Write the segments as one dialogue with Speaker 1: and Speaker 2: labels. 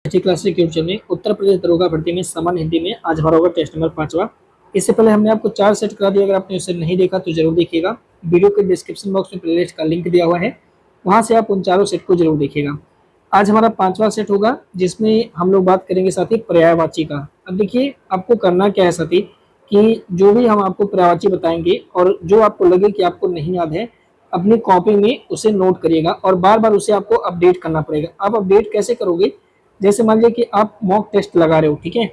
Speaker 1: अच्छी क्लास के क्वेश्चन में उत्तर प्रदेश दरोगा भर्ती में सामान्य हिंदी में आज हमारा होगा टेस्ट नंबर 5वां। इससे पहले हमने आपको 4 सेट करा दिया, अगर आपने उसे नहीं देखा तो जरूर देखिएगा। वीडियो के डिस्क्रिप्शन बॉक्स में प्लेलिस्ट का लिंक दिया हुआ है, वहां से आप उन चारों सेट को जरूर देखिएगा। आज हमारा 5वां सेट होगा जिसमें हम लोग बात करेंगे साथी पर्यायवाची का। अब देखिए आपको करना क्या है साथी कि जो भी हम आपको पर्यायवाची बताएंगे और जो आपको लगे कि आपको नहीं याद है, अपनी कॉपी में उसे नोट करिएगा और बार बार उसे आपको अपडेट करना पड़ेगा। आप अपडेट कैसे करोगे? जैसे मान लीजिए कि आप मॉक टेस्ट लगा रहे हो, ठीक है,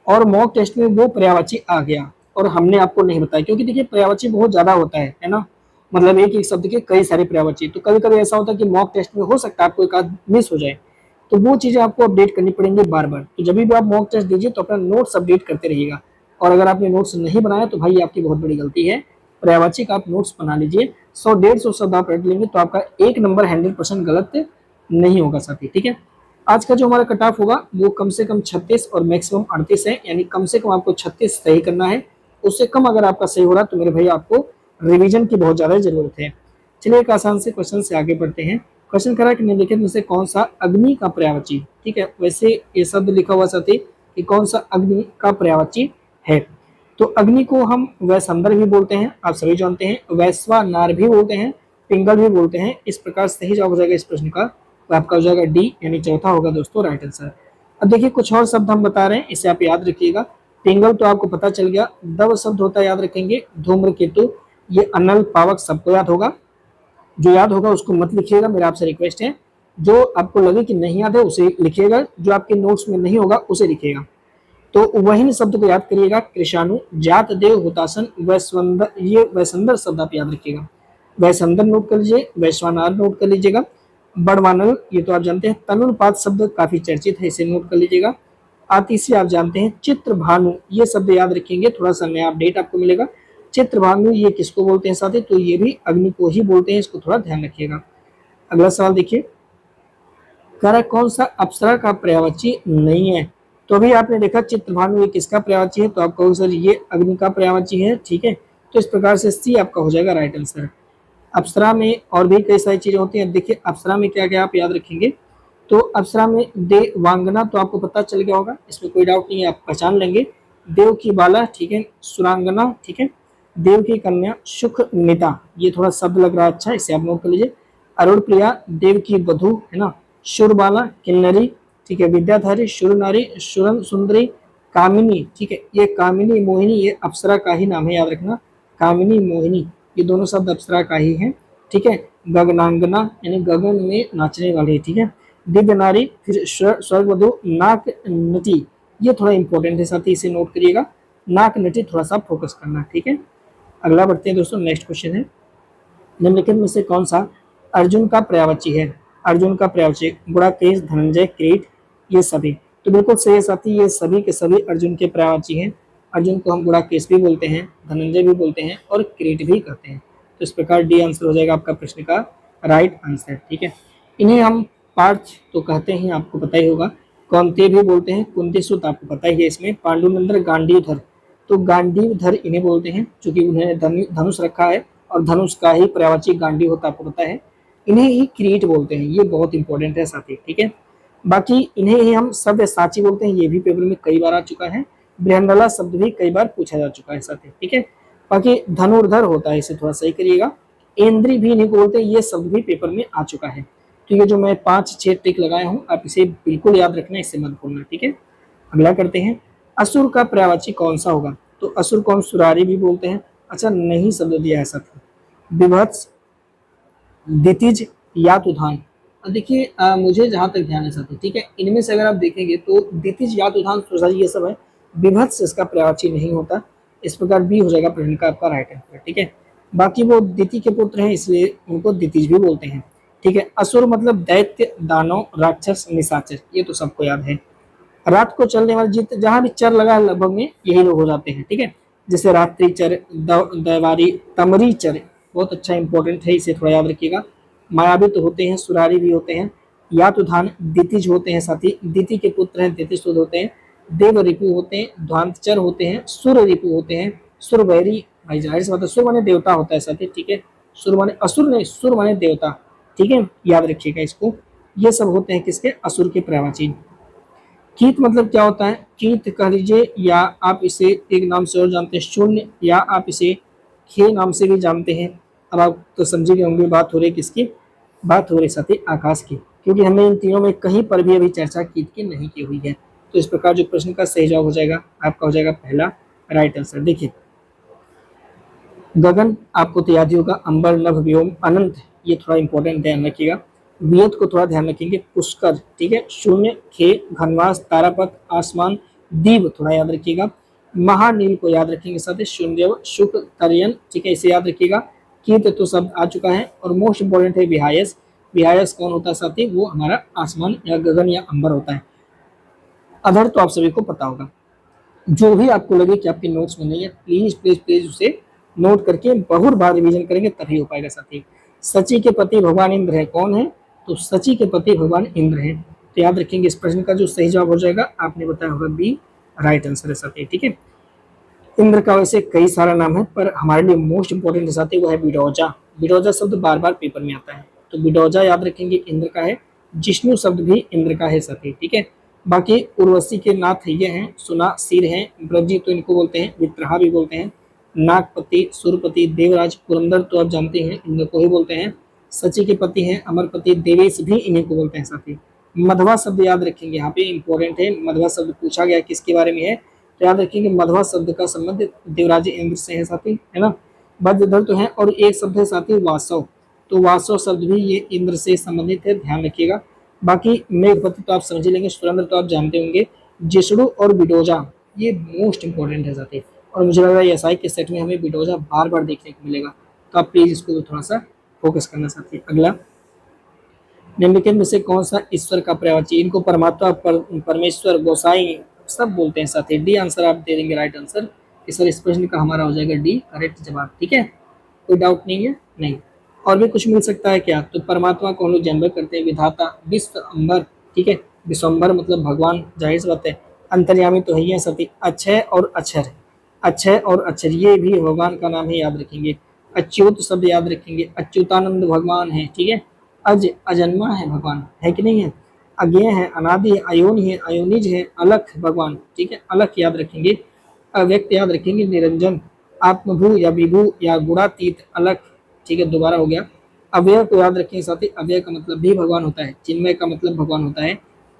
Speaker 1: और मॉक टेस्ट में वो पर्यायवाची आ गया और हमने आपको नहीं बताया, क्योंकि देखिए पर्यायवाची बहुत ज्यादा होता है ना, मतलब एक एक शब्द के कई सारे पर्यायवाची। तो कभी कभी ऐसा होता है कि मॉक टेस्ट में हो सकता है आपको एक आध मिस हो जाए, तो वो चीजें आपको अपडेट करनी पड़ेंगी बार बार। तो जब भी आप मॉक टेस्ट दीजिए तो अपना नोट्स अपडेट करते रहिएगा। और अगर आपने नोट्स नहीं बनाया तो भाई आपकी बहुत बड़ी गलती है। पर्यायवाची का आप नोट्स बना लीजिए, 100-150 शब्द आप रट लेंगे तो आपका एक नंबर 100% गलत नहीं होगा साथी, ठीक है। आज का जो हमारा कट ऑफ होगा वो कम से कम 36 और मैक्सिमम 38 है, यानी कम से कम आपको 36 सही करना है। उससे कम अगर आपका सही हो रहा तो मेरे भाई आपको रिवीजन की बहुत ज्यादा जरूरत है। चलिए एक आसान से क्वेश्चन से आगे बढ़ते हैं। क्वेश्चन करा कि निम्नलिखित में से कौन सा अग्नि का पर्यायवाची, ठीक है, वैसे ये शब्द लिखा हुआ साथी कि कौन सा अग्नि का पर्यायवाची है। तो अग्नि को हम वैसंदर भी बोलते हैं, आप सभी जानते हैं, वैश्वानार भी बोलते हैं, पिंगल भी बोलते हैं। इस प्रकार सही जवाब हो जाएगा इस प्रश्न का, तो आपका हो जाएगा डी, यानी चौथा होगा दोस्तों राइट आंसर। अब देखिए कुछ और शब्द हम बता रहे हैं, इसे आप याद रखिएगा। पिंगल तो आपको पता चल गया, दव शब्द होता है याद रखेंगे, धूम्रकेतु, ये अनल पावक सबको याद होगा। जो याद होगा उसको मत लिखिएगा, मेरा आपसे रिक्वेस्ट है। जो आपको लगे कि नहीं याद है उसे लिखिएगा, जो आपके नोट्स में नहीं होगा उसे लिखिएगा। तो वही शब्द को याद करिएगा, कृषाणु, जात देव हुतासन, वैश्वंदर, ये वैसंदर शब्द आप याद रखिएगा। वैसंदर नोट कर लीजिए, वैश्वानार नोट कर लीजिएगा, बड़वानल ये तो आप जानते हैं, तनुर्पात शब्द काफी चर्चित है, इसे नोट कर लीजिएगा। आतिशी आप जानते हैं, चित्र भानु ये शब्द याद रखेंगे, थोड़ा सा नया अपडेट आपको मिलेगा। चित्र भानु ये किसको बोलते हैं साथी, तो ये भी अग्नि को ही बोलते हैं, इसको थोड़ा ध्यान रखिएगा। अगला सवाल देखिए, कह रहा कौन सा अप्सरा का पर्यायवाची नहीं है। तो अभी आपने देखा चित्रभानु ये किसका पर्यायवाची है, तो आप कहोगे सर ये अग्नि का पर्यायवाची है, ठीक है। तो इस प्रकार से सी आपका हो जाएगा राइट आंसर। अप्सरा में और भी कई सारी चीजें होती हैं, देखिए अप्सरा में क्या क्या आप याद रखेंगे। तो अप्सरा में देवांगना तो आपको पता चल गया होगा, इसमें कोई डाउट नहीं है, आप पहचान लेंगे। देव की बाला, ठीक है, सुरांगना, ठीक है, देव की कन्या, सुख निता, ये थोड़ा शब्द लग रहा है अच्छा, इसे आप नोट कर लीजिए। अरुण प्रिया, देव की वधु, है ना, शुरबाला, किन्नरी, ठीक है, विद्याधारी, शुर नारी, शुरन सुंदरी, कामिनी, ठीक है, ये कामिनी मोहिनी ये अप्सरा का ही नाम है, याद रखना, कामिनी मोहिनी ये दोनों शब्द अप्सरा का ही है, ठीक है। गगनांगना यानी गगन में नाचने वाली, ठीक है। दिव्य नारी, फिर स्वर्ग वधु, नाक नटी, ये थोड़ा इंपॉर्टेंट है साथी, इसे नोट करिएगा, नाक नटी थोड़ा सा फोकस करना, ठीक है। अगला बढ़ते हैं दोस्तों, नेक्स्ट क्वेश्चन है, निम्नलिखित में से कौन सा अर्जुन का पर्यायवाची है। अर्जुन का पर्यायवाची गुड़ाकेश, धनंजय, किरीट, ये सभी। तो बिल्कुल सही है साथी, ये सभी के सभी अर्जुन के पर्यायवाची हैं। अर्जुन को हम गुड़ाकेश भी बोलते हैं, धनंजय भी बोलते हैं और किरीट भी कहते हैं। तो इस प्रकार डी आंसर हो जाएगा आपका प्रश्न का राइट आंसर, ठीक है। इन्हें हम पार्थ तो कहते हैं, आपको पता ही होगा, कौंते भी बोलते हैं, कुंती सुत आपको पता ही है, इसमें पांडुनंदन, गांडीवधर, तो गांडीवधर इन्हें बोलते हैं क्योंकि उन्होंने धनुष रखा है और धनुष का ही पर्यायवाची गांडी होता आपको पता है। इन्हें ही किरीट बोलते हैं, ये बहुत इंपॉर्टेंट है साथी, ठीक है। बाकी इन्हें ही हम सव्यसाची बोलते हैं, ये भी पेपर में कई बार आ चुका है। बृहंडला शब्द भी कई बार पूछा जा चुका है साथी, ठीक है। बाकी धनुर्धर होता है, इसे थोड़ा सही करिएगा। इंद्री भी इन्हें बोलते हैं, ये शब्द भी पेपर में आ चुका है। तो ये जो मैं 5-6 टिक लगाया हूँ आप इसे बिल्कुल याद रखना, इससे मत भूलना, ठीक है। अगला करते हैं, असुर का पर्यायवाची कौन सा होगा। तो असुर को हम सुरारी भी बोलते हैं, अच्छा नहीं शब्द दिया है साथी, विभत्स, दितिज, यातुधान। देखिए मुझे जहां तक ध्यान है साथी, ठीक है, इनमें से अगर आप देखेंगे तो दितिज, यातुधान, सुरारी ये सब है, विभत्स इसका पर्यायवाची नहीं होता। इस प्रकार बी हो जाएगा प्रश्न का आपका राइट आंसर, ठीक है। बाकी वो दिति के पुत्र हैं इसलिए उनको दितिज भी बोलते हैं, ठीक है। असुर मतलब दैत्य, दानव, राक्षस, निशाचर, ये तो सबको याद है। रात को चलने वाले जित जहां भी चर लगा है लगभग में यही लोग हो जाते हैं, ठीक है। जैसे रात्रि चर, दैवारी, तमरी चर, बहुत अच्छा इंपॉर्टेंट है, इसे थोड़ा याद रखिएगा। मायावी तो होते हैं, सुरारी भी होते हैं, यातुधान दितिज होते हैं साथी, दिति के पुत्र हैं, दितिज होते हैं, देव रिपु होते हैं, ध्वांतचर होते हैं, सुर रिपु होते हैं, सुरवैरी, भाई जाहिर सी बात है सुर माने देवता होता है साथी, ठीक है। सुर माने असुर नहीं, सुर माने देवता, ठीक है, याद रखिएगा इसको। ये सब होते हैं किसके, असुर के पर्यायवाची। कीत मतलब क्या होता है, कीत कह लीजिए, या आप इसे एक नाम से और जानते हैं शून्य, या आप इसे खे नाम से भी जानते हैं। अब आप तो समझ गए होंगे बात हो रही किसकी, बात हो रही साथी आकाश की, क्योंकि हमने इन तीनों में कहीं पर भी अभी चर्चा कीट की नहीं की हुई है। तो इस प्रकार जो प्रश्न का सही जवाब हो जाएगा आपका हो जाएगा पहला राइट आंसर। देखिए गगन आपको तो याद ही होगा, अंबर नभ व्योम अनंत, ये थोड़ा इंपॉर्टेंट ध्यान रखिएगा। वियत को थोड़ा ध्यान रखेंगे, पुष्कर, ठीक है, शून्य, खे, घनवास, तारापथ, आसमान, दीव थोड़ा याद रखिएगा। महानील को याद रखेंगे साथ ही, शून्य, शुक, तरियन, ठीक है, इसे याद रखिएगा। कीत तो शब्द आ चुका है, और मोस्ट इंपॉर्टेंट है विहायस। विहायस कौन होता है साथी, वो हमारा आसमान या गगन या अंबर होता है। अधर तो आप सभी को पता होगा। जो भी आपको लगे कि आपके नोट्स में नहीं है, प्लीज प्लीज प्लीज उसे नोट करके बहुत बार रिवीजन करेंगे तभी हो पाएगा साथी। सची के पति भगवान इंद्र है, कौन है, तो सची के पति भगवान इंद्र है। तो याद रखेंगे इस प्रश्न का जो सही जवाब हो जाएगा आपने बताया होगा बी राइट आंसर है साथी, ठीक है। इंद्र का वैसे कई सारा नाम है, पर हमारे लिए मोस्ट इंपॉर्टेंट साथी वो है बिडौजा। बिडौजा शब्द बार बार पेपर में आता है, तो बिडौजा याद रखेंगे इंद्र का है। जिष्णु शब्द भी इंद्र का है साथी, ठीक है। बाकी उर्वशी के नाथ ये हैं, सुना सिर हैं, ब्रजी तो इनको बोलते हैं, वित्रहा भी बोलते हैं, नागपति, सुरपति, देवराज, पुरंदर तो आप जानते हैं इंद्र को ही बोलते हैं। सची के पति हैं, अमरपति, देवेश भी इन्हीं को बोलते हैं साथी। मधवा शब्द याद रखेंगे, यहाँ पे इंपॉर्टेंट है, मधवा शब्द पूछा गया किसके बारे में है, तो याद रखेंगे मधवा शब्द का संबंध देवराज इंद्र से है साथी, है ना। वज्रधर तो है, और एक शब्द है साथी वासव, तो वासव शब्द भी ये इंद्र से संबंधित है, ध्यान रखिएगा। बाकी मेघपति तो आप समझ लेंगे, सुरेंद्र तो आप जानते होंगे, जिष्णु और बिडोजा ये मोस्ट इंपॉर्टेंट है साथी। और मुझे लग रहा है एसआई के सेट में हमें बिडोजा बार बार देखने को मिलेगा, तो आप प्लीज इसको थोड़ा सा फोकस करना साथी। अगला, निम्नलिखित में से कौन सा ईश्वर का पर्यायवाची, इनको परमात्मा, परमेश्वर, गोसाई सब बोलते हैं साथी। डी आंसर आप दे देंगे राइट आंसर। इस प्रश्न का हमारा हो जाएगा डी करेक्ट जवाब, ठीक है, कोई डाउट नहीं है, नहीं। और भी कुछ मिल सकता है क्या, तो परमात्मा को हम लोग जानवर करते हैं, विधाता, विश्व अंबर, ठीक है, विश्वम्बर मतलब भगवान, जाहिर सी बात है। अंतर्यामी तो है ही है साथी। अक्षय और अक्षर, अक्षय और अक्षर ये भी भगवान का नाम है, याद रखेंगे। अच्युत शब्द याद रखेंगे, अच्युतानंद भगवान है, ठीक है। अज अजन्मा है भगवान, है कि नहीं है। अज्ञेय है, अनादि है, अयोनि है, अयोनिज है, अलख भगवान, ठीक है, अलख याद रखेंगे। अव्यक्त याद रखेंगे, निरंजन, आत्मभू या विभू या गुणातीत, अलख, ठीक है, दोबारा हो गया। अव्यय को याद रखेंगे साथ ही, अव्यय का मतलब भी भगवान होता है, चिन्मय का मतलब भगवान होता है।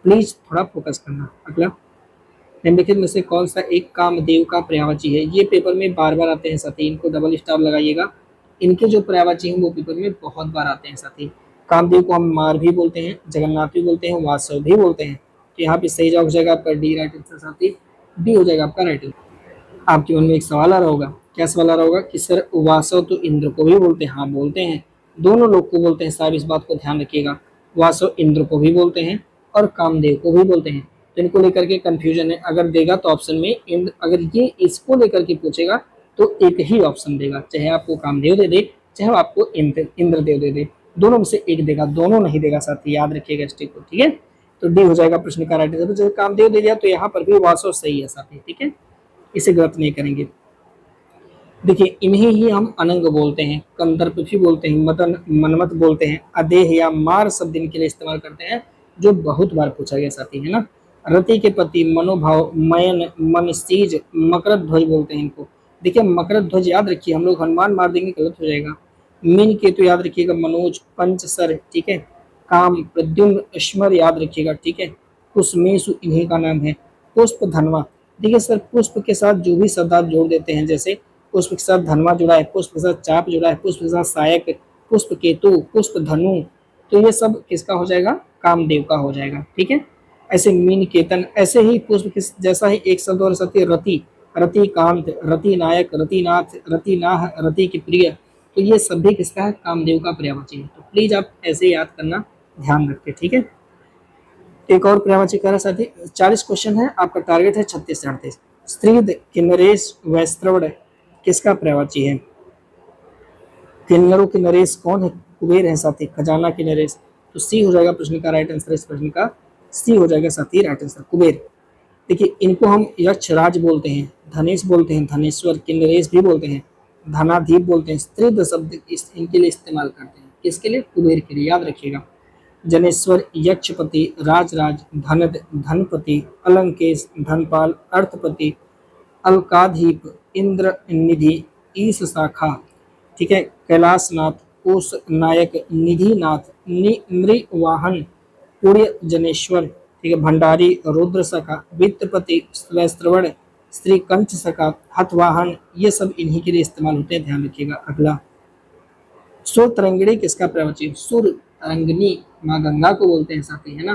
Speaker 1: प्लीज थोड़ा फोकस करना। अगला, निम्नलिखित में से कौन सा एक कामदेव का पर्यायवाची है, ये पेपर में बार बार आते हैं साथी, इनको डबल स्टार लगाइएगा। इनके जो पर्यायवाची हैं वो पेपर में बहुत बार आते हैं साथी। कामदेव को हम मार भी बोलते हैं, जगन्नाथ भी बोलते हैं, वासव भी बोलते हैं। तो यहाँ पे सही जवाब हो जाएगा आपका डी राइट आंसर साथी, डी हो जाएगा आपका राइट आंसर। आपके मन में एक सवाल आ रहा होगा, क्या सवाल आ रहा होगा कि सर वासव तो इंद्र को भी बोलते हैं, हाँ बोलते हैं, दोनों लोग को बोलते हैं साहब, इस बात को ध्यान रखिएगा। वासव इंद्र को भी बोलते हैं और कामदेव को भी बोलते हैं, तो इनको लेकर के कंफ्यूजन है। अगर देगा तो ऑप्शन में इंद्र, अगर ये इसको लेकर के पूछेगा तो एक ही ऑप्शन देगा, चाहे आपको कामदेव दे दे चाहे आपको इंद्रदेव दे दे, दोनों में से एक देगा, दोनों नहीं देगा साथी, याद रखिएगा इस को, ठीक है। तो डी हो जाएगा प्रश्न का राइट आंसर। जब कामदेव दे दिया तो यहाँ पर भी वासव सही है साथी, ठीक है, इसे गलत नहीं करेंगे। देखिए इन्हें ही हम अनंग बोलते हैं, कंदर्प भी बोलते हैं, मदन मनमत बोलते हैं, अदेह या मार शब्द इनके लिए इस्तेमाल करते हैं, जो बहुत बार पूछा गया साथी, है ना। रति के पति, मनोभाव, मयन, मनसीज, मकर ध्वज बोलते हैं इनको। देखिए मकर ध्वज याद रखिए, हम लोग हनुमान मार देंगे गलत हो जाएगा। मीन के तो याद रखिएगा, मनोज, पंचसर, ठीक है, काम, प्रद्युम्न, स्मर याद रखिएगा, ठीक है। कुसमेशु इन्हीं का नाम है। पुष्प धनवा, देखिए सर पुष्प के साथ जो भी शब्द आप जोड़ देते हैं, जैसे पुष्प के साथ धनवा जुड़ा है, पुष्प के साथ चाप जुड़ा है, पुष्प के साथ सायक, पुष्प केतु, पुष्प धनु, तो ये सब किसका हो जाएगा, कामदेव का हो जाएगा, ठीक है। ऐसे मीन केतन, ऐसे ही पुष्प किस जैसा ही एक शब्द और सत्य रति, रति कांत, रति नायक, रतिनाथ, रतिनाह, रति की प्रिय, तो ये सभी किसका है, कामदेव का पर्यायवाची है। तो प्लीज आप ऐसे याद करना, ध्यान रखिए, ठीक है। एक और पर्यायवाची कह रहा साथी, 40 क्वेश्चन है, आपका टारगेट है 36 से 38। स्त्रीद, किन्नरेश, वैश्रवण किसका पर्यायवाची है। किन्नरों के नरेश कौन है, कुबेर है साथी, खजाना के नरेश, तो सी हो जाएगा प्रश्न का राइट आंसर, इस प्रश्न का सी हो जाएगा साथी राइट आंसर, कुबेर। देखिए इनको हम यक्षराज बोलते हैं, धनेश बोलते हैं, धनेश्वर, किन्नरेश भी बोलते हैं, धनाधीप बोलते हैं। स्त्रीद शब्द इनके लिए इस्तेमाल करते हैं, किसके लिए, कुबेर के लिए, याद रखिएगा। जनेश्वर यक्षपति, राजराज, धनद धनपति, अलंकेश धनपाल, अर्थपति, अलकाधीप, इंद्र निधि, ईश शाखा, ठीक है, कैलाशनाथ, कोष नायक, निधिनाथ, नृवाहन, पुण्य जनेश्वर, ठीक है, भंडारी, रुद्र सखा, वित्तपति, वैश्रवण, श्रीकंठ सखा, हथवाहन, ये सब इन्हीं के लिए इस्तेमाल होते हैं, ध्यान रखिएगा। अगला, सुर तरंगिणी किसका प्रवचन? सुर तरंगिणी माँ गंगा को बोलते हैं साथी, है ना।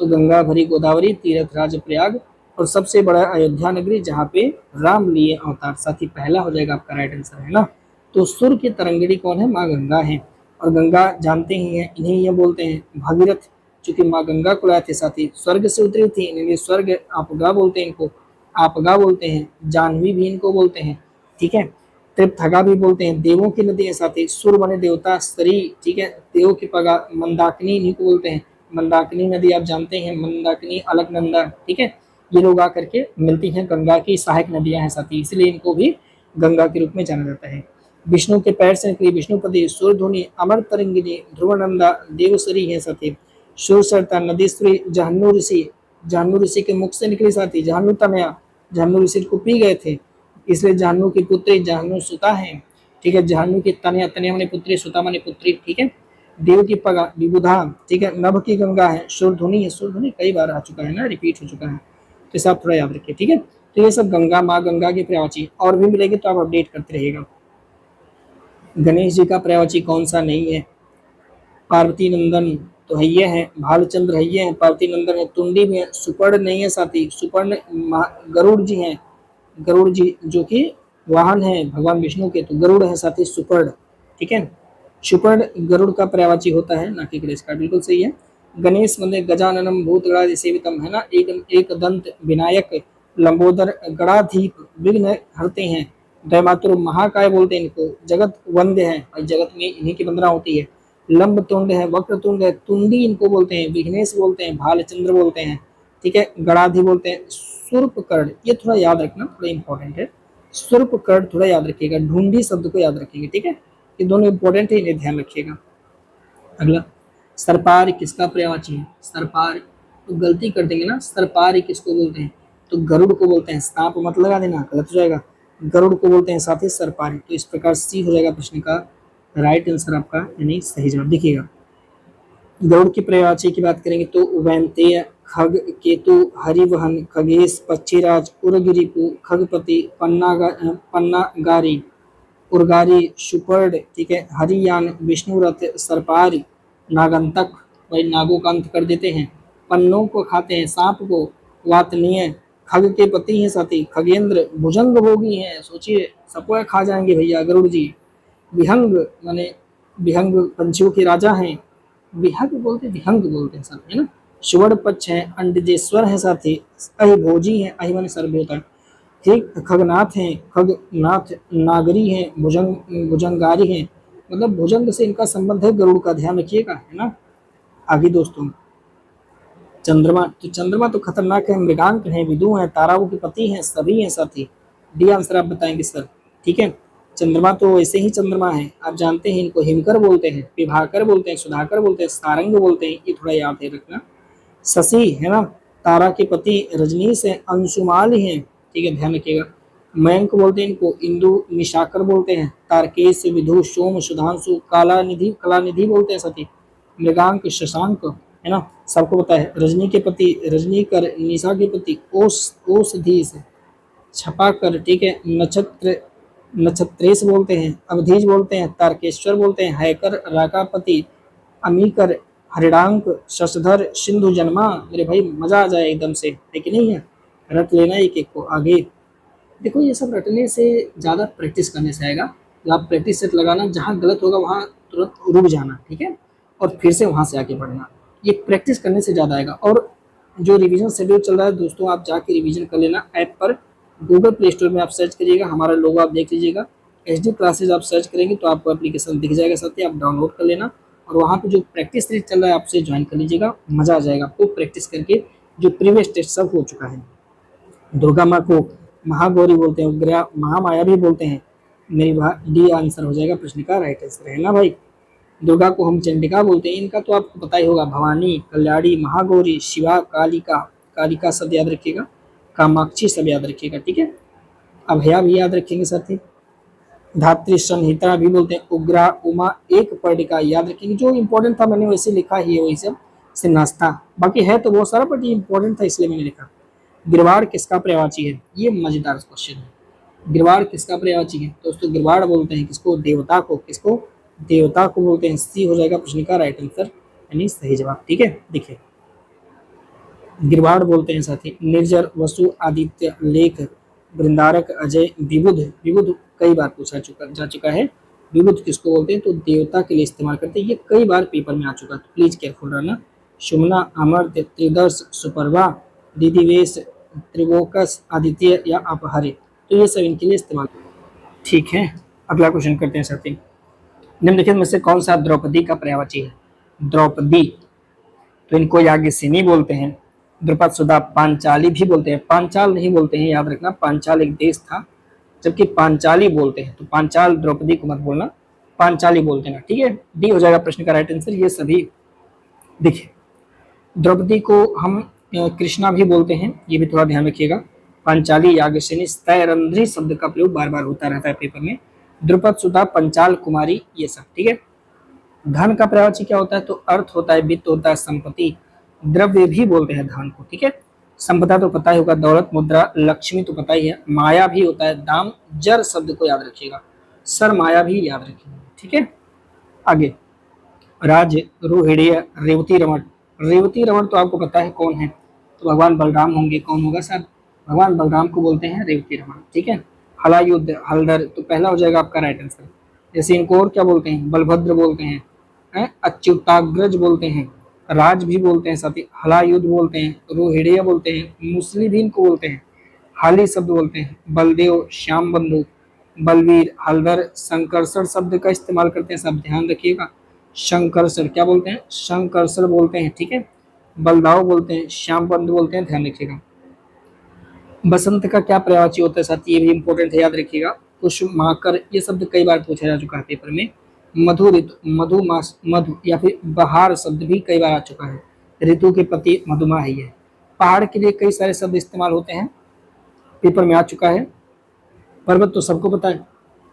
Speaker 1: तो गंगा भरी गोदावरी, तीर्थ राज प्रयाग और सबसे बड़ा अयोध्या नगरी जहाँ पे राम लिए अवतार, साथी पहला हो जाएगा आपका राइट आंसर, है ना। तो सुर की तरंगिणी कौन है? माँ गंगा है। और गंगा जानते ही हैं, इन्हें ये बोलते हैं भगीरथ, चूंकि माँ गंगा को लाए थे साथी, स्वर्ग से उतरी थी, इन्हें स्वर्ग आपगा बोलते हैं, इनको आपगा बोलते हैं, जाह्नवी भी इनको बोलते हैं, ठीक है। त्रिपथगा भी बोलते हैं, देवों की नदी है साथी, सुर बने देवता स्त्री, ठीक है, देवों की पगा, मंदाकिनी इन्हीं को बोलते हैं, मंदाकिनी नदी आप जानते हैं, मंदाकिनी, अलकनंदा, ठीक है, ये लोग आकर के मिलती हैं, गंगा की सहायक नदियां हैं साथी, इसलिए इनको भी गंगा के रूप में जाना जाता है। विष्णु के पैर से निकली विष्णुपति, सूर्यधुनी, अमर तरंगिनी, ध्रुवनंदा, देवसरी है साथी, सुरसरता, नदीश्वरी, जहन्नू ऋषि के मुख से निकली साथी, जहन्नू तनया, जहन्नू ऋषि को पी गए थे, इसलिए जहन्नू की पुत्री जहन्नू सुता है, ठीक है, जहन्नू की तनया, तनया माने पुत्री, सुता माने पुत्री, ठीक है। देव की पगा विबुधा, ठीक है, नभ की गंगा है, सुरधुनी है, सुरधुनी कई बार आ चुका है ना, रिपीट हो चुका है, तो इसे आप थोड़ा याद रखिए, ठीक है। तो ये सब गंगा, माँ गंगा की प्रयावची, और भी मिलेगी तो आप अपडेट करते रहिएगा। गणेश जी का प्रयावची कौन सा नहीं है? पार्वती नंदन तो है, ये है, भालचंद्र है, ये है, पार्वती नंदन है, तुंडी भी है, सुपर्ण नहीं है साथी, सुपर्ण गरुड़ जी हैं, गरुड़ जी जो कि वाहन है भगवान विष्णु के, तो गरुड़ है साथी सुपर्ण, ठीक है। सुपर्ण गरुड़ का पर्यायवाची होता है, ना कि गणेश का, बिल्कुल सही है। गणेश मंदिर गजाननम भूतगणाधि सेवितम, है ना, एक दंत विनायक, लंबोदर गणाधीप, विघ्न हरते हैं, दैमातुर महाकाय बोलते हैं इनको, जगत वंद्य है और जगत में इन्हीं की वंदना होती है, लंब तुंड है, वक्र तुंड है, तुंडी इनको बोलते हैं, विघ्नेश बोलते हैं, भालचंद्र बोलते हैं, ठीक है, गणाधि बोलते हैं, सुर्पकर्ण, ये थोड़ा याद रखना, थोड़ा इंपॉर्टेंट है, सुर्पकर्ण थोड़ा याद रखिएगा, ढूंढी शब्द को याद रखिएगा, ठीक है, ये दोनों इंपॉर्टेंट है, इन्हें ध्यान रखिएगा। अगला, सरपार किसका पर्यायवाची है? सरपार, तो गलती कर देंगे ना, सरपार किसको बोलते हैं? तो गरुड़ को बोलते हैं, सांप मत लगा देना, गलत हो जाएगा, गरुड़ को बोलते हैं साथ ही सरपारी, तो इस प्रकार सी हो जाएगा प्रश्न का राइट आंसर आपका, यानी सही जवाब। देखिएगा, गरुड़ की पर्यायवाची की बात करेंगे तो वैनतेय, खग, केतु, हरिवहन, खगेश, पक्षीराज, उर्गिरिपु, खगपति, पन्नागारी, उर्गारी, सुपर्ण, ठीक है, हरियान, विष्णुरथ, सर्पारी, नागंतक, वही नागों का अंत कर देते हैं, पन्नों को खाते हैं, सांप को, वातनीय, खग के पति हैं साथी, खगेंद्र, भुजंग भोगी हैं, सोचिए सबको खा जाएंगे भैया गरुड़ जी, विहंग माने विहंग पंछियों के राजा हैं, विहंग बोलते विहंग बोलते हैं साथी, है ना, सुवर्ण पक्ष है, अंडजेश्वर है साथी, अहिभोजी है, अहि माने सर्व होता है, ठीक, खगनाथ हैं, खगनाथ, नागरी हैं, भुजंगारी हैं, मतलब भुजंग से इनका संबंध है, गरुड़ का ध्यान रखिएगा, है ना। आगे दोस्तों, चंद्रमा, तो चंद्रमा तो खतरनाक है, मृगांक है, विदु है, ताराओं के पति हैं, सभी हैं साथी, डी आंसर आप बताएंगे सर, ठीक है। चंद्रमा तो ऐसे ही चंद्रमा है, आप जानते हैं इनको हिमकर बोलते हैं, विभाकर बोलते हैं, सुधाकर बोलते हैं, सारंग बोलते हैं, ये थोड़ा याद है रखना। शशि है ना, तारा के पति, रजनीश है, अंशुमाल हैं, ठीक है, ध्यान रखिएगा। मयंक बोलते हैं इनको, इंदु निशाकर बोलते हैं, तारकेश, विधु, सोम, सुधांशु, कलानिधि बोलते हैं साथी, मृगांक, शशांक, है ना, सबको पता है। रजनी के पति रजनीकर, निशा के पति ओषधीश, छपाकर, ठीक है, नक्षत्रेश बोलते हैं, अवधीज बोलते हैं, तारकेश्वर बोलते हैं, हैकर, राकापति, अमीकर, हरिणांक, शशधर, सिंधु जन्मा, मेरे भाई मजा आ जाए एकदम से, है कि नहीं है, रट लेना एक एक को। आगे देखो, ये सब रटने से ज़्यादा प्रैक्टिस करने से आएगा, जब आप प्रैक्टिस सेट लगाना, जहाँ गलत होगा वहाँ तुरंत रुक जाना, ठीक है, और फिर से वहाँ से आगे बढ़ना, ये प्रैक्टिस करने से ज़्यादा आएगा। और जो रिवीजन शेड्यूल चल रहा है दोस्तों, आप जाके रिवीजन कर लेना, ऐप पर गूगल प्ले स्टोर में आप सर्च करिएगा, हमारा लोगो आप देख लीजिएगा, HD क्लासेज आप सर्च करेंगे तो आपको एप्लीकेशन दिख जाएगा, साथ ही आप डाउनलोड कर लेना, और वहाँ पे जो प्रैक्टिस सीरीज चल रहा है आपसे ज्वाइन कर लीजिएगा, मज़ा आ जाएगा आपको प्रैक्टिस करके, जो प्रीवियस टेस्ट सब हो चुका है। दुर्गा माँ को महागौरी बोलते हैं, महामाया भी बोलते हैं, मेरी डी आंसर हो जाएगा प्रश्न का राइट आंसर, है ना भाई। दुर्गा को हम चंडिका बोलते हैं। इनका तो आपको पता ही होगा, भवानी, कल्याणी, महागौरी, शिवा, कालिका। कालिका शब्द याद रखिएगा, कामाक्षी शब्द याद रखिएगा, ठीक है। अभया भी याद रखेंगे साथ ही। धात्री संहिता भी बोलते हैं, उग्रा, उमा, एक पर्णिका याद रखेंगे। जो इंपॉर्टेंट था मैंने वैसे लिखा ही है, वही सब से नाश्ता, बाकी है तो बहुत सारा, बट ये इंपॉर्टेंट था इसलिए मैंने लिखा। गिरवाड़ किसका पर्यायवाची है? ये मजेदार क्वेश्चन है। गिरवाड़ किसका पर्यायवाची है दोस्तों? गिरवाड़ बोलते हैं किसको? देवता को। किसको? देवता को बोलते हैं। सी हो जाएगा प्रश्न का राइट आंसर, यानी सही जवाब, ठीक है। देखिए, गिरवाड़ बोलते हैं साथी निर्जर, वसु, आदित्य, लेख, वृंदारक, अजय, विबुध। विबुध कई बार पूछा जा चुका है। विबुध किसको बोलते हैं? तो देवता के लिए इस्तेमाल करते हैं। ये कई बार पेपर में आ चुका है, तो प्लीज केयरफुल रहना। सुमना, अमर्त्य, त्रिदर्श, सुपर्वा, दिदिवेश, त्रिवोकस, आदित्य या अपहरे, तो ये सब इनके लिए इस्तेमाल। ठीक है, अगला क्वेश्चन करते हैं साथी। निम्नलिखित में से कौन सा द्रौपदी का पर्यायवाची है? द्रौपदी, तो इनको याज्ञसेनी बोलते हैं। द्रुपद, सुधा, पांचाली भी बोलते हैं। पांचाल नहीं बोलते हैं, याद रखना, पांचाल एक देश था, जबकि पांचाली बोलते हैं। तो पांचाल द्रौपदी को मत बोलना, पांचाली बोलते हैं, ठीक है। डी हो जाएगा प्रश्न का राइट आंसर। ये सभी देखिए, द्रौपदी को हम कृष्णा भी बोलते हैं, ये भी थोड़ा ध्यान रखिएगा। पांचाली, याज्ञसेनी, स्तैरंध्री शब्द का प्रयोग बार बार होता रहता है पेपर में। द्रुपद, सुधा, पंचाल, कुमारी, ये सब, ठीक है। धन का पर्यायवाची क्या होता है? तो अर्थ होता है, वित्त होता है, संपत्ति, द्रव्य भी बोलते हैं धन को, ठीक है। संपदा तो पता ही होगा, दौलत, मुद्रा, लक्ष्मी तो पता ही है, माया भी होता है, दाम। जर शब्द को याद रखिएगा, सर माया भी याद रखिएगा, ठीक है। आगे, राज, रोहिणी, रेवती रमण। रेवती रमण तो आपको पता है कौन है, तो भगवान बलराम होंगे। कौन होगा सर? भगवान बलराम को बोलते हैं रेवती रमण, ठीक है। हलायुद्ध, हलधर, तो पहला हो जाएगा आपका राइट आंसर। जैसे इनको और क्या बोलते हैं? बलभद्र बोलते हैं, अच्युताग्रज बोलते हैं, राज भी बोलते हैं साथी, हलायुद्ध बोलते हैं, रोहिड़िया बोलते हैं, मुसली भी इनको बोलते हैं, हाली शब्द बोलते हैं, बलदेव, श्याम बंधु, बलवीर, हलधर, संकर्षण शब्द का इस्तेमाल करते हैं, सब ध्यान रखिएगा। शंकरसर क्या बोलते हैं? शंकरसर बोलते हैं, ठीक है। बलदाव बोलते हैं, श्याम बंधु बोलते हैं, ध्यान रखिएगा। बसंत का क्या पर्यायवाची होता है साथी? ये भी इंपॉर्टेंट है, याद रखिएगा। कुसुमाकर, ये शब्द कई बार पूछा जा चुका है पेपर में। मधु ऋतु, मधुमास, मधु या फिर बहार शब्द भी कई बार आ चुका है। ऋतु के पति मधुमा ही है। पहाड़ के लिए कई सारे शब्द इस्तेमाल होते हैं, पेपर में आ चुका है। पर्वत तो सबको पता है,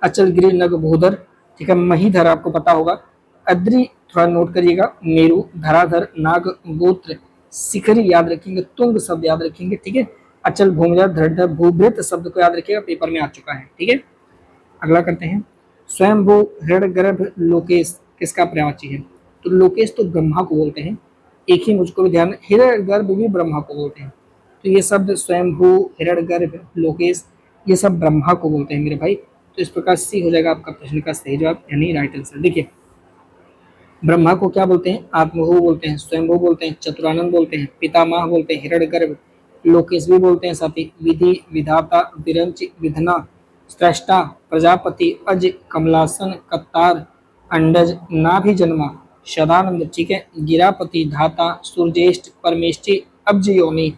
Speaker 1: अचल, गिरि, नग, भूधर, ठीक है। महीधर आपको पता होगा। अद्री थोड़ा नोट करिएगा, मेरु, धराधर, नाग, गोत्र, शिखरी याद रखेंगे, तुंग शब्द याद रखेंगे, ठीक है। अचल, भूमिधर, धड़धर, भूभृत शब्द को याद रखिएगा, पेपर में आ चुका है, ठीक है। अगला करते हैं, स्वयंभू, हिरण्यगर्भ, लोकेश किसका पर्यायवाची है? तो लोकेश तो ब्रह्मा को बोलते हैं। एक ही मुझको भी ध्यान, हिरण्यगर्भ भी ब्रह्मा को बोलते हैं। तो ये शब्द स्वयंभू, हिरण्यगर्भ, लोकेश, ये सब ब्रह्मा को बोलते हैं मेरे भाई। तो इस प्रकार सी हो जाएगा आपका प्रश्न का सही जवाब, यानी राइट आंसर। देखिए, ब्रह्मा को क्या बोलते हैं? आत्मभू बोलते हैं, स्वयंभू बोलते हैं, चतुरानंद बोलते हैं, पितामह बोलते हैं, हिरण्यगर्भ, लोकेश भी बोलते हैं साथी, विधि, विधाता, विरंच, विधना, स्रष्टा, प्रजापति, अज, कमलासन, कत्तार, अंडज, नाभि जन्मा, सदानंद, ठीक है, गिरापति, धाता, सूर्यज्येष्ठ, परमेष्टि, अब्ज योनि,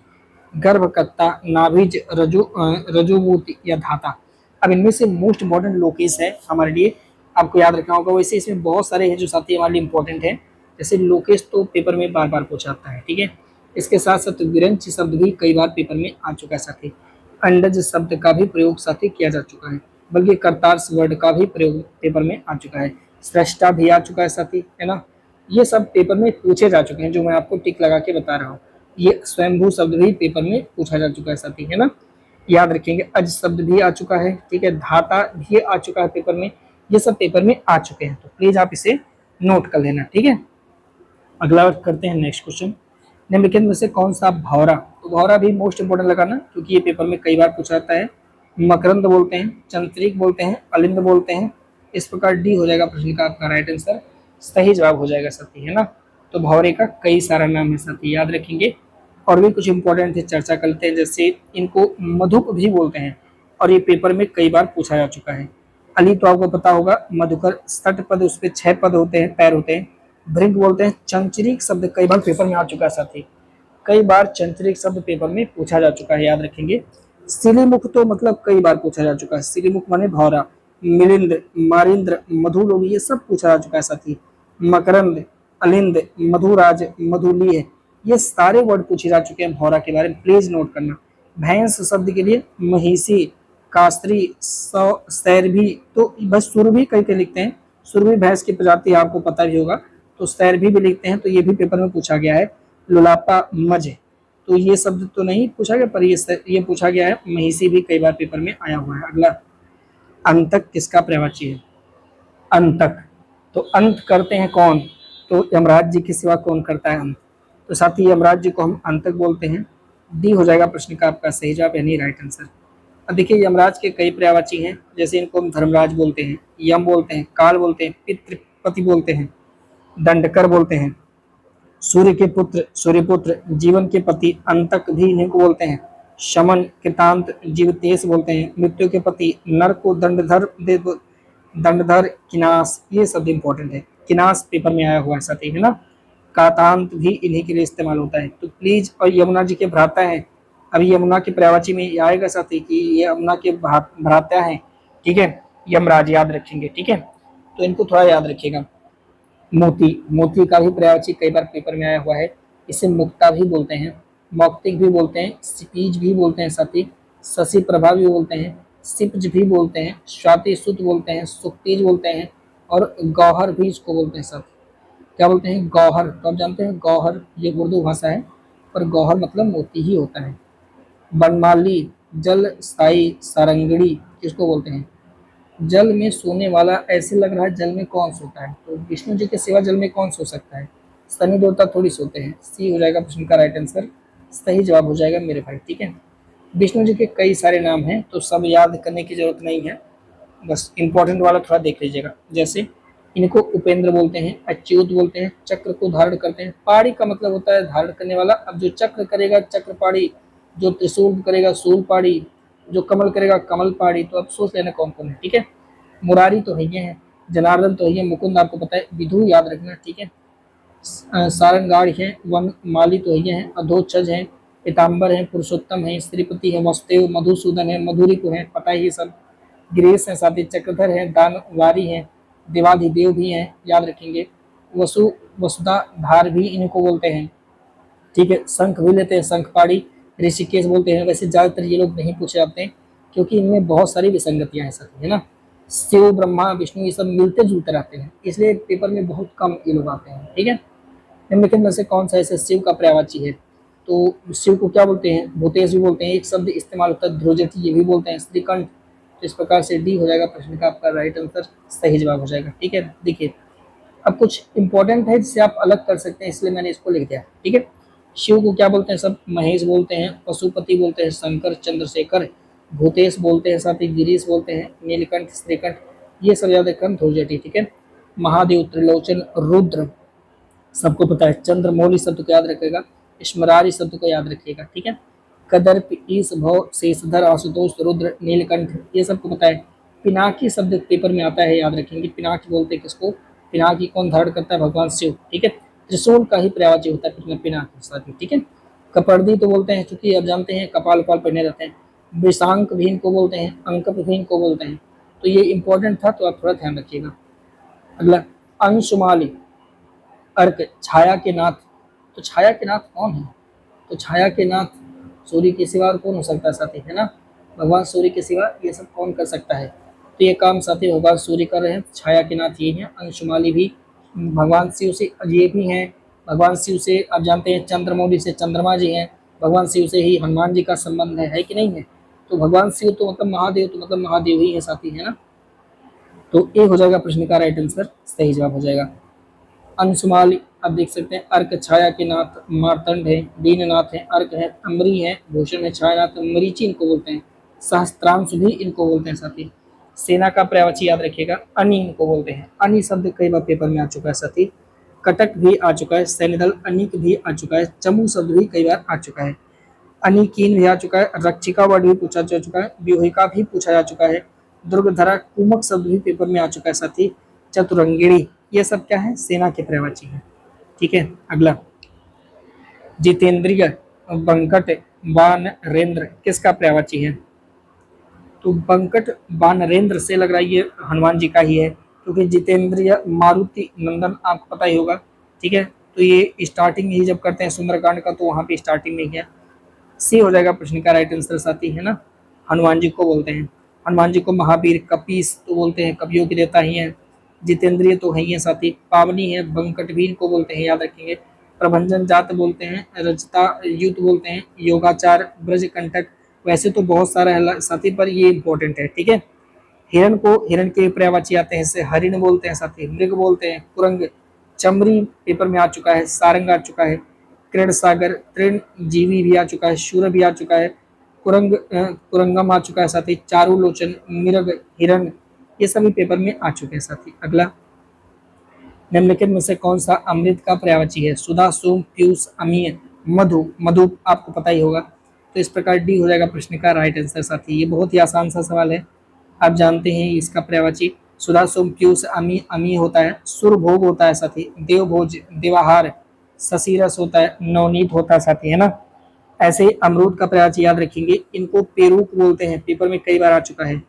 Speaker 1: गर्भकर्ता, नाभिज, रजोभूति या धाता। अब इनमें से मोस्ट इंपॉर्टेंट लोकेश है हमारे लिए, आपको याद रखना होगा। वैसे इसमें बहुत सारे हैं जो साथी हमारे लिए इंपॉर्टेंट है, जैसे लोकेश तो पेपर में बार बार पूछा जाता है, ठीक है। इसके साथ साथ विरंच शब्द भी कई बार पेपर में आ चुका है साथी। अंडज शब्द का भी प्रयोग साथी किया जा चुका है, बल्कि कर्तार वर्ड का भी प्रयोग पेपर में आ चुका है। सृष्टा भी आ चुका है साथी, है ना। ये सब पेपर में पूछे जा चुके हैं, जो मैं आपको टिक लगा के बता रहा हूँ। ये स्वयंभू शब्द भी पेपर में पूछा जा चुका है साथी, है ना, याद रखेंगे। अज शब्द भी आ चुका है, ठीक है। धाता भी आ चुका है पेपर में, ये सब पेपर में आ चुके हैं, तो प्लीज आप इसे नोट कर लेना, ठीक है। अगला करते हैं नेक्स्ट क्वेश्चन। निम्नलिखित में से कौन सा भौरा? तो भौरा भी मोस्ट इंपोर्टेंट लगाना, क्योंकि ये पेपर में कई बार पूछा जाता है। मकरंद बोलते हैं, चंत्रिक बोलते हैं, अलिंद बोलते हैं। इस प्रकार डी हो जाएगा प्रश्न का आपका राइट आंसर, सही जवाब हो जाएगा साथी, है ना। तो भौरे का कई सारा नाम है साथी, याद रखेंगे। और भी कुछ इंपॉर्टेंट है, चर्चा करते हैं। जैसे इनको मधुप भी बोलते हैं, और ये पेपर में कई बार पूछा जा चुका है। अली तो आपको पता होगा, मधुकर, सठ पद, उस पर 6 पद होते हैं, पैर होते हैं। भृंग बोलते हैं। चंचरिक शब्द कई बार पेपर में आ चुका है साथी, कई बार चंचरिक शब्द पेपर में पूछा जा चुका है, याद रखेंगे। सिलीमुख तो मतलब कई बार पूछा जा चुका है, सिलीमुख माने भौरा। मिलिंद, मारिंद्र, मधुलोगी, ये सब पूछा जा चुका है साथी। मकरंद, अलिंद, मधुराज, मधुली है। ये सारे वर्ड पूछे जा चुके हैं भौरा के बारे में, प्लीज नोट करना। भैंस शब्द के लिए महिषी, कास्त्री, सैरभी, तो बस सुरभि कह के लिखते हैं। सुरभि भैंस की प्रजाति आपको पता भी होगा, तो सैरभी भी लिखते हैं, तो ये भी पेपर में पूछा गया है। लुलापा, मज, तो ये शब्द तो नहीं पूछा गया, पर ये पूछा गया है। महिषी भी कई बार पेपर में आया हुआ है। अगला, अंतक किसका पर्यायवाची है? अंतक, तो अंत करते हैं कौन? तो यमराज जी के सिवा कौन करता है अंत? तो साथ ही यमराज जी को हम अंतक बोलते हैं। डी हो जाएगा प्रश्न का आपका सही जवाब, यानी राइट आंसर। अब देखिए, यमराज के कई पर्यायवाची हैं, जैसे इनको हम धर्मराज बोलते हैं, यम बोलते हैं, काल बोलते हैं, पितृपति बोलते हैं, दंडकर बोलते हैं, सूर्य के पुत्र, सूर्यपुत्र, जीवन के पति, अंतक भी इन्हीं को बोलते हैं, शमन, कृतांत, जीवतेश बोलते हैं, मृत्यु के पति, नर को दंडधर, दंडधर, किनास, ये सब इंपॉर्टेंट है। किनास पेपर में आया हुआ है साथ ही, है ना। कातांत भी इन्हीं के लिए इस्तेमाल होता है, तो प्लीज। और यमुना जी के भ्राता है, अभी यमुना की पर्यायवाची में आएगा साथ ही कि ये यमुना के भ्राता है, ठीक है, यमराज याद रखेंगे, ठीक है, तो इनको थोड़ा याद रखिएगा। मोती, मोती का भी पर्यायवाची कई बार पेपर में आया हुआ है। इसे मुक्ता भी बोलते हैं, मौक्तिक भी बोलते हैं, सिपीज भी बोलते हैं साथ ही, शशि प्रभा भी बोलते हैं, सिपज भी बोलते हैं, स्वाति सुत बोलते हैं, सुक्तिज बोलते हैं, और गौहर भी इसको बोलते हैं साथ। क्या बोलते हैं? गौहर, तो आप जानते हैं गौहर ये उर्दू भाषा है, पर गौहर मतलब मोती ही होता है। बनमाली, जल स्थायी, सारंगड़ी किसको बोलते हैं? जल में सोने वाला, ऐसे लग रहा है जल में कौन सोता है? तो विष्णु जी के सिवा जल में कौन सो सकता है? शनि देवता थोड़ी सोते हैं। सी हो जाएगा प्रश्न का राइट आंसर, सही जवाब हो जाएगा मेरे भाई, ठीक है। विष्णु जी के कई सारे नाम हैं, तो सब याद करने की जरूरत नहीं है, बस इंपॉर्टेंट वाला थोड़ा देख लीजिएगा। जैसे इनको उपेंद्र बोलते हैं, अच्युत बोलते हैं, चक्र को धारण करते हैं। पाड़ी का मतलब होता है धारण करने वाला। अब जो चक्र करेगा चक्र पाड़ी, जो त्रिशूल करेगा शूल पाड़ी, जो कमल करेगा कमल पाड़ी। तो अब सोच लेना कौन कौन है, ठीक है। मुरारी तो है हैं, जनार्दन तो है, मुकुंद आपको पता है, विधु याद रखना, ठीक है। सारंगाड़ है, वन माली तो है हैं, अधोक्षज है, पीताम्बर है, पुरुषोत्तम है, श्रीपति है, वसुदेव, मधुसूदन है, मधुरी को है, पता ही सब। गिरीश है, साथी चक्रधर है, दानवारी है, देवाधिदेव भी हैं, याद रखेंगे। वसुधा धार भी इनको बोलते हैं, ठीक है। शंख भी लेते हैं, शंख पाड़ी, ऋषिकेश बोलते हैं। वैसे ज्यादातर ये लोग नहीं पूछे जाते हैं, क्योंकि इनमें बहुत सारी विसंगतियां हैं साथी, है ना। शिव, ब्रह्मा, विष्णु ये सब मिलते जुलते रहते हैं, इसलिए पेपर में बहुत कम ये लोग आते हैं, ठीक है। निम्नलिखित में से कौन सा ऐसे शिव का पर्यायवाची है? तो शिव को क्या बोलते हैं? भूतेश भी बोलते हैं। एक शब्द इस्तेमाल होता है ध्रुजटी, ये भी बोलते हैं, श्रीकंठ। तो इस प्रकार से डी हो जाएगा प्रश्न का आपका राइट आंसर, सही जवाब हो जाएगा, ठीक है। देखिए, अब कुछ इंपॉर्टेंट है जिसे आप अलग कर सकते हैं, इसलिए मैंने इसको लिख दिया, ठीक है। शिव को क्या बोलते हैं? सब महेश बोलते हैं, पशुपति बोलते हैं, शंकर, चंद्रशेखर, भूतेश बोलते हैं, साथ ही गिरीश बोलते हैं, नीलकंठ, श्रीकंठ, ये सब याद रखना, ध्रुजटी, ठीक है। महादेव, त्रिलोचन, रुद्र सबको पता है। चंद्रमौली शब्द को याद रखेगा, स्मरारी शब्द को याद रखिएगा, ठीक है। कदर्प, ईश, भव, शेषधर, आशुतोष, रुद्र, नीलकंठ, ये सबको पता है। पिनाकी शब्द पेपर में आता है, याद रखेंगे। पिनाकी बोलते हैं किसको? पिनाकी कौन धारण करता है? भगवान शिव, ठीक है। त्रिशूल का ही पर्यायवाची होता है पिनाकी साथी, ठीक है। कपर्दी तो बोलते हैं, क्योंकि अब जानते हैं कपाल उपाल पहने रहते हैं। वृषांक भी इनको बोलते हैं, अंकप भी इनको बोलते हैं। तो ये इंपॉर्टेंट था, तो आप थोड़ा ध्यान रखिएगा। अगला, अंशुमाली, अर्क, छाया के नाथ। तो छाया के नाथ कौन है? तो छाया के नाथ सूर्य के सिवा और कौन हो सकता है साथी, है ना। भगवान सूर्य के सिवा ये सब कौन कर सकता है? तो ये काम साथी भगवान सूर्य कर रहे हैं। छाया के नाथ ये हैं। अंशुमाली भी भगवान शिव से, ये भी हैं भगवान शिव से। आप जानते हैं चंद्रमौली से चंद्रमा जी हैं, भगवान शिव से ही हनुमान जी का संबंध है कि नहीं है। तो भगवान शिव तो मतलब महादेव, तो मतलब महादेव ही है साथी, है ना। तो ये हो जाएगा प्रश्न का राइट आंसर, सही जवाब हो जाएगा। अंशुमाली, आप देख सकते हैं, अर्क छाया के नाथ, मार्तंड है, दीननाथ है, अर्क है, तमरी है, भूषण है, छायानाथ, मरीचि इनको बोलते हैं। सहस्त्रांश भी इनको बोलते हैं साथी। सेना का पर्यायवाची याद रखिएगा, अनि इनको बोलते हैं। अनि शब्द कई बार पेपर में आ चुका है साथी। कटक भी आ चुका है, सैन्यदल अनिक भी आ चुका है, चमू शब्द भी कई बार आ चुका है, अनिकीन भी आ चुका है, रक्षिका वर्ड भी पूछा जा चुका है, व्यूहिका भी पूछा जा चुका है, दुर्गधरा, कुमक शब्द भी पेपर में आ चुका है साथी। चतुरंगिणी, ये सब क्या है? सेना के पर्यायवाची है, ठीक है। अगला, जितेंद्रिय, बंकट, बानरेंद्र किसका पर्यायवाची है? तो बंकट बानरेंद्र से लग रहा है ये हनुमान जी का ही है, क्योंकि जितेंद्रिय, मारुति नंदन आपको पता ही होगा, ठीक है। तो ये स्टार्टिंग ही जब करते हैं सुंदरकांड का तो वहां पे स्टार्टिंग में किया। सी हो जाएगा प्रश्न का राइट आंसर साथी, है ना। हनुमान जी को बोलते हैं, हनुमान जी को महावीर, कपीस तो बोलते हैं, कवियों के देवता ही हैं। जितेंद्रिय तो है ही है साथी, पावनी है, बंकटवीर को बोलते हैं, याद रखेंगे। प्रभंजन जात बोलते हैं, रजता युत बोलते हैं, योगाचार, ब्रज कंटक। वैसे तो बहुत सारा है साथी, पर ये इंपॉर्टेंट है, ठीक है। हिरण को, हिरण के पर्यायवाची आते हैं, जैसे हरिण बोलते हैं साथी, मृग बोलते हैं, कुरंग, चमरी पेपर में आ चुका है, सारंग आ चुका है, कृण सागर, तृण जीवी भी आ चुका है, शूर भी आ चुका है, कुरंगम आ चुका है साथी, चारू लोचन, मृग, हिरण, ये सभी पेपर में आ चुके हैं साथी। अगला, निम्नलिखित में से कौन सा अमृत का पर्यायवाची है? सुधा, सोम, पीयूष, अमीय, मधु। मधु आपको पता ही होगा, तो इस प्रकार डी हो जाएगा प्रश्न का राइट आंसर साथी। ये बहुत ही आसान सा सवाल है, आप जानते हैं इसका पर्यायवाची सुधा, सोम, पीयूष, अमी, अमी होता है, सुरभोग होता है साथी, देवभोज, देवाहार, ससीरस होता है, नवनीत होता है साथी, है ना। ऐसे ही अमरूद का पर्यायवाची याद रखेंगे, इनको पेरूक बोलते हैं, पेपर में कई बार आ चुका है।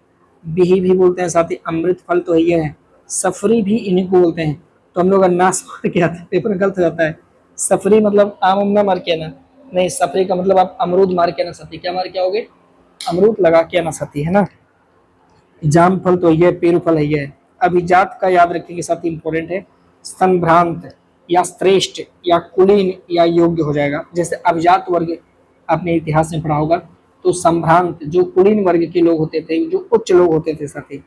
Speaker 1: बिही भी बोलते हैं साथी, अमृत फल तो ये है। सफरी भी इन्हीं को बोलते हैं। तो हम लोग अनास मार के आते हैं, पेपर गलत हो जाता है। सफरी मतलब आम उमना मार के आना, नहीं, सफरी का मतलब आप अमरूद मार के आना साथी। क्या मार के आओगे? अमरूद लगा के आना साथी, है ना। जाम फल तो ये, पेरू फल है ये। अभिजात का याद रखेंगे साथी, इंपॉर्टेंट है। संभ्रांत या श्रेष्ठ या कुलीन या योग्य हो जाएगा। जैसे अभिजात वर्ग आपने इतिहास में पढ़ा होगा, तो संभ्रांत जो कुलीन वर्ग के लोग होते थे, जो उच्च लोग होते थे साथी,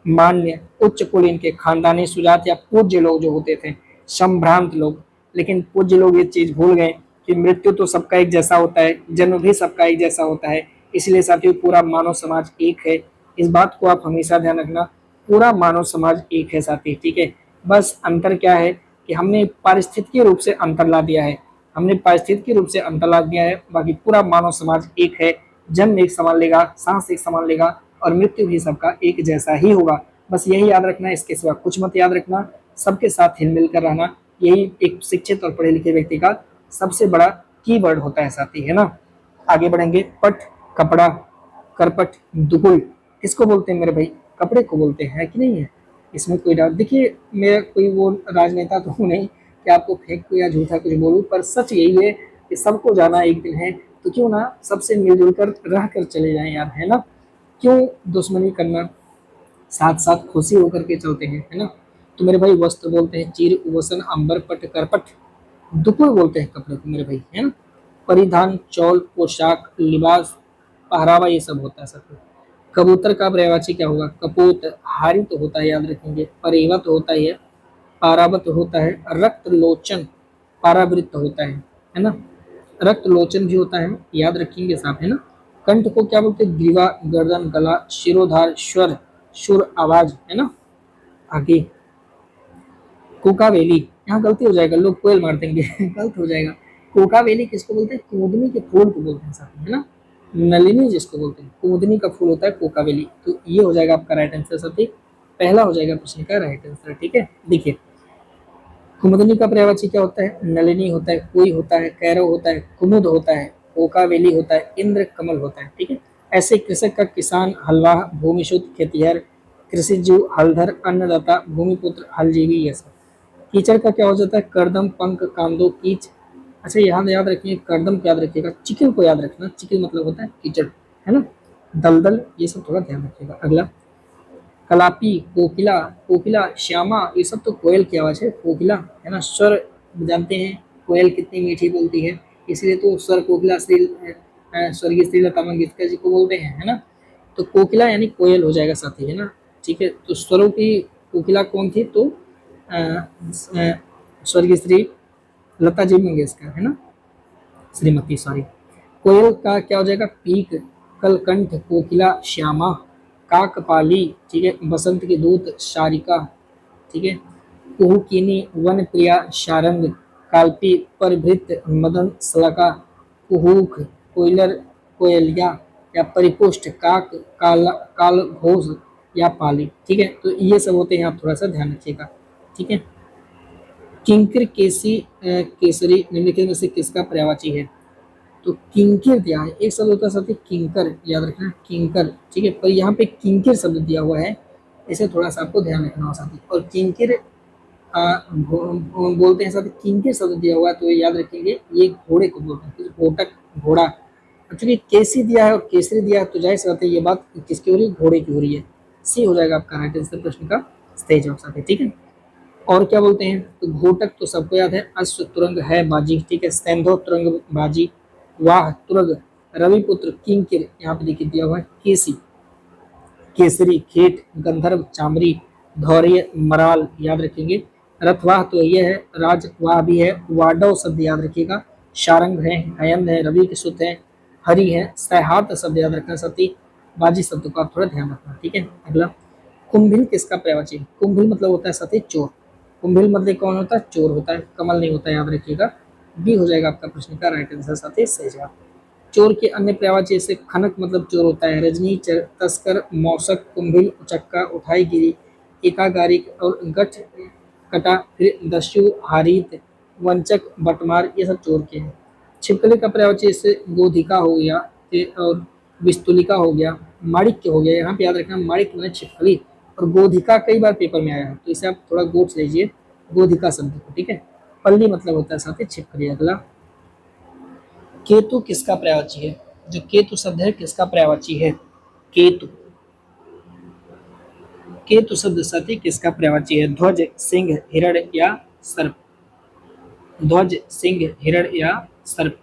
Speaker 1: मान्य उच्च कुलीन के खानदानी सुजात या पूज्य लोग जो होते थे, संभ्रांत लोग। लेकिन पूज्य लोग ये चीज भूल गए कि मृत्यु तो सबका एक जैसा होता है, जन्म भी सबका एक जैसा होता है। इसलिए साथियों पूरा मानव समाज एक है, इस बात को आप हमेशा ध्यान रखना। पूरा मानव समाज एक है साथी, ठीक है। बस अंतर क्या है कि हमने पारिस्थितिकीय रूप से अंतर ला दिया है, हमने पारिस्थितिकीय रूप से अंतर ला दिया है, बाकी पूरा मानव समाज एक है। जन्म एक समान लेगा, सांस एक समान लेगा, और मृत्यु भी सबका एक जैसा ही होगा। बस यही याद रखना, इसके सिवा कुछ मत याद रखना। सबके साथ हिलमिल कर रहना, यही एक शिक्षित और पढ़े लिखे व्यक्ति का सबसे बड़ा कीवर्ड होता है साथी, है ना। आगे बढ़ेंगे। पट, कपड़ा, करपट, दुगुल किसको बोलते हैं मेरे भाई? कपड़े को बोलते हैं, कि नहीं है? इसमें कोई डाउट? देखिए, मेरा कोई वो राजनेता तो हूँ नहीं कि आपको फेंक को या झूठा कुछ बोलूँ, पर सच यही है कि सबको जाना एक दिन है, तो क्यों ना सबसे मिलजुल कर रह कर चले जाएं यार, है ना। क्यों दुश्मनी करना, साथ साथ खुशी होकर के चलते हैं, है ना। तो मेरे भाई वस्त्र बोलते हैं चीर, वसन, अंबर, पट, करपट। दुपुर बोलते हैं कपड़े को मेरे भाई, है ना। परिधान, चौल, पोशाक, लिबास, पहरावा, ये सब होता है सब। कबूतर का पर्यायवाची क्या होगा? कपोत, हारित होता है, याद रखेंगे। परेवत होता है, पारावत होता है। रक्त लोचन, पारावृत होता है ना। रक्त लोचन भी होता है, याद रखेंगे साहब, है ना। कंठ को क्या बोलते हैं? ग्रीवा, गर्दन, गला, शिरोधार, स्वर, सुर, आवाज, है ना। आगे कोकावेली, यहाँ गलती हो जाएगा, लोग कोयल मार देंगे गलत हो जाएगा। कोकावेली किसको बोलते हैं? कूदनी के फूल को बोलते हैं साथी, है ना। नलिनी जिसको बोलते हैं, कूदनी का फूल होता है कोकावेली। तो ये हो जाएगा आपका राइट आंसर साथी, पहला हो जाएगा प्रश्न का राइट आंसर, ठीक है। देखिए, कुमुदनी का पर्यायवाची क्या होता है? नलिनी होता है, कोई होता है, कैरव होता है, कुमुद होता है, कोकावेली होता है, इंद्र कमल होता है, ठीक है। ऐसे कृषक का किसान, हलवाह, भूमिशुद्ध, खेतिहर, कृषिजीव, हलधर, अन्नदाता, भूमिपुत्र, हलजीवी, ये सब। कीचड़ का क्या हो जाता है? करदम, पंख, कामदो, कीच। अच्छा, यहाँ याद रखिए, करदम को याद रखिएगा, चिकिल को याद रखना, चिकिल मतलब होता है कीचड़, है ना। दलदल, ये सब थोड़ा ध्यान रखिएगा। अगला, कलापी, कोकिला, कोकिला, श्यामा, ये सब तो कोयल की आवाज है। कोकिला, है ना। स्वर जानते हैं कोयल कितनी मीठी बोलती है, इसलिए तो स्वर कोकिला श्री स्वर्गीय श्री लता मंगेशकर जी को बोलते हैं, है ना। तो कोकिला यानी कोयल हो जाएगा साथी, है ना। ठीक है, तो स्वरों की कोकिला कौन थी? तो स्वर्गीय श्री लता जी मंगेशकर, है ना, श्रीमती, सॉरी। कोयल का क्या हो जाएगा? पीक, कलकंठ, कोकिला, श्यामा, काकपाली, ठीक है, बसंत के दूत, शारिका, ठीक है, कुहुकिनी, वन प्रिया, शारंग, काल्पी, परभृत, मदन, सलका, कुहूक, कोयलर, कोयलिया, या परिपुष्ट, काक, काल घोष, या पाली, ठीक है। तो ये सब होते हैं, आप थोड़ा सा ध्यान रखिएगा, ठीक है। किंकर, केसी, केसरी निम्नलिखित में से किसका पर्यायवाची है? तो किंकिर दिया है, एक शब्द होता है साथी किंकर, याद रखना, किंकर, ठीक है। पर यहाँ पे किंकिर शब्द दिया हुआ है, इसे थोड़ा सा आपको ध्यान रखना हो साथी। और किंकिर बोलते हैं साथी, किंकिर शब्द दिया हुआ है तो ये याद रखेंगे, ये घोड़े को बोलते हैं, घोटक घोड़ा। चूंकि केसी दिया है और केसरी दिया है तो जाहिर सी बात है ये बात किसकी हो रही है, घोड़े की हो रही है। सी हो जाएगा आपका राइट आंसर प्रश्न का सही जवाब साथी, ठीक है। और क्या बोलते हैं, तो घोटक तो सबको याद है, अश्व तुरंग है बाजी, ठीक है, सैंधव तुरंग बाजी, वाह तुरग, रविपुत्र किंकिर, यहाँ पे देखिए दिया हुआ है केसी, केसरी खेत, गंधर्व चामरी, धौर्य मराल, याद रखेंगे। रथवाह तो ये है, राजवाह भी है, वाडव शब्द याद रखिएगा, शारंग है, हयन है, रवि के सुत है, हरि है, सहहात शब्द याद रखना साथी, बाजी शब्द को आप थोड़ा ध्यान रखना, ठीक है। अगला, कुंभिल किसका प्रवाची है, कुंभिल मतलब होता है साथी चोर, कुंभिल मतलब कौन होता है, चोर होता है, कमल नहीं होता है, याद रखिएगा। बी हो जाएगा आपका प्रश्न का राइट आंसर साथी, सही जवाब। चोर के अन्य प्रवाची जैसे खनक मतलब चोर होता है, रजनी, तस्कर, मौसक, कुंभिल, उचक्का, उठाईगिरी, एकागारिक और गठ कटा, फिर दस्यु, हारित, वंचक, बटमार, ये सब चोर के हैं। छिपकली का प्रवाची जैसे गोधिका हो गया, और विस्तुलिका हो गया, माणिक्य हो गया, यहाँ पे याद रखना माणिक्य मैंने छिपकली, और गोधिका कई बार पेपर में आया है तो इसे आप थोड़ा गोट लीजिए गोधिका शब्द को, ठीक है। पल्ली मतलब होता है साथ ही छिपकली। अगला, केतु किसका पर्यायवाची है, जो केतु शब्द है किसका पर्यायवाची है, केतु, केतु शब्द साथी किसका पर्यायवाची है, ध्वज, सिंह, हिरण या सर्प, ध्वज, सिंह, हिरण या सर्प,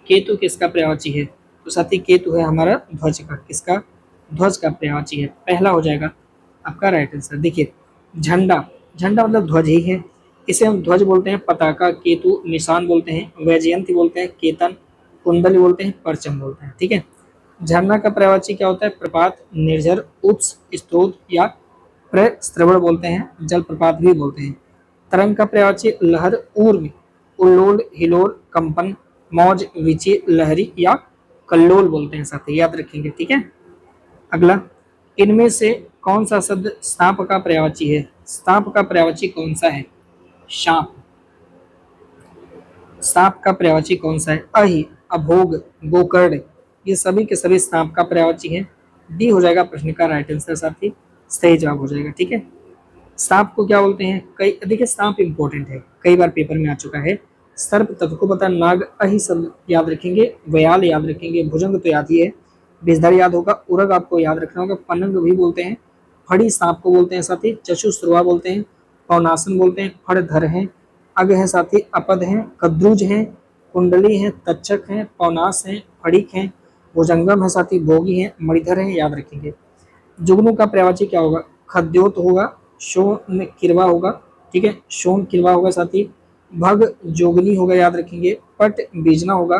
Speaker 1: केतु किसका पर्यायवाची है, तो साथी केतु है हमारा ध्वज का, किसका, ध्वज का पर्यायवाची है, पहला हो जाएगा आपका राइट आंसर। देखिए, झंडा, झंडा मतलब ध्वज ही है, इसे हम ध्वज बोलते हैं, पताका, केतु निशान बोलते हैं, वैजयंती बोलते हैं, केतन, कुंडली बोलते हैं, परचम बोलते हैं, ठीक है। झरना का पर्यायवाची क्या होता है, प्रपात, निर्झर, उत्स, स्रोत या प्रस्रवण बोलते हैं, जलप्रपात भी बोलते हैं। तरंग का पर्यायवाची लहर, ऊर्म, उल्लोल, हिलोल, कंपन, मौज, विचि, लहरी या कल्लोल बोलते हैं साथी, याद रखेंगे, ठीक है। अगला, इनमें से कौन सा शब्द सांप का पर्यायवाची है, सांप का पर्यायवाची कौन सा है, सांप, सांप का पर्यायवाची कौन सा है, अहि, अभोग, गोकर्ण, ये सभी के सभी सांप का पर्यायवाची है। डी हो जाएगा प्रश्न का राइट आंसर साथी, सही जवाब हो जाएगा, ठीक है। सांप को क्या बोलते हैं, कई देखिए सांप इंपॉर्टेंट है, कई बार पेपर में आ चुका है। सर्प तत्व को पता, नाग, अहि शब्द याद रखेंगे, व्याल याद रखेंगे, भुजंग तो याद ही है, विषधर याद होगा, उरग आपको याद रखना होगा, पनंग भी बोलते हैं, फड़ी सांप को बोलते हैं साथी, चक्षुश्रुवा बोलते हैं, पौनासन बोलते हैं, फड़धर हैं, अग है साथी, अपद हैं, कद्रुज हैं, कुंडली हैं, तक्षक हैं, पौनास हैं, फड़िक हैं, भुजंगम है साथी, भोगी हैं, मणिधर हैं, याद रखेंगे। जुगनू का पर्यायवाची क्या होगा, खद्योत होगा, शोन किरवा होगा, ठीक है, शोन किरवा होगा साथी, भग जोगनी होगा, याद रखेंगे, पट बीजना होगा,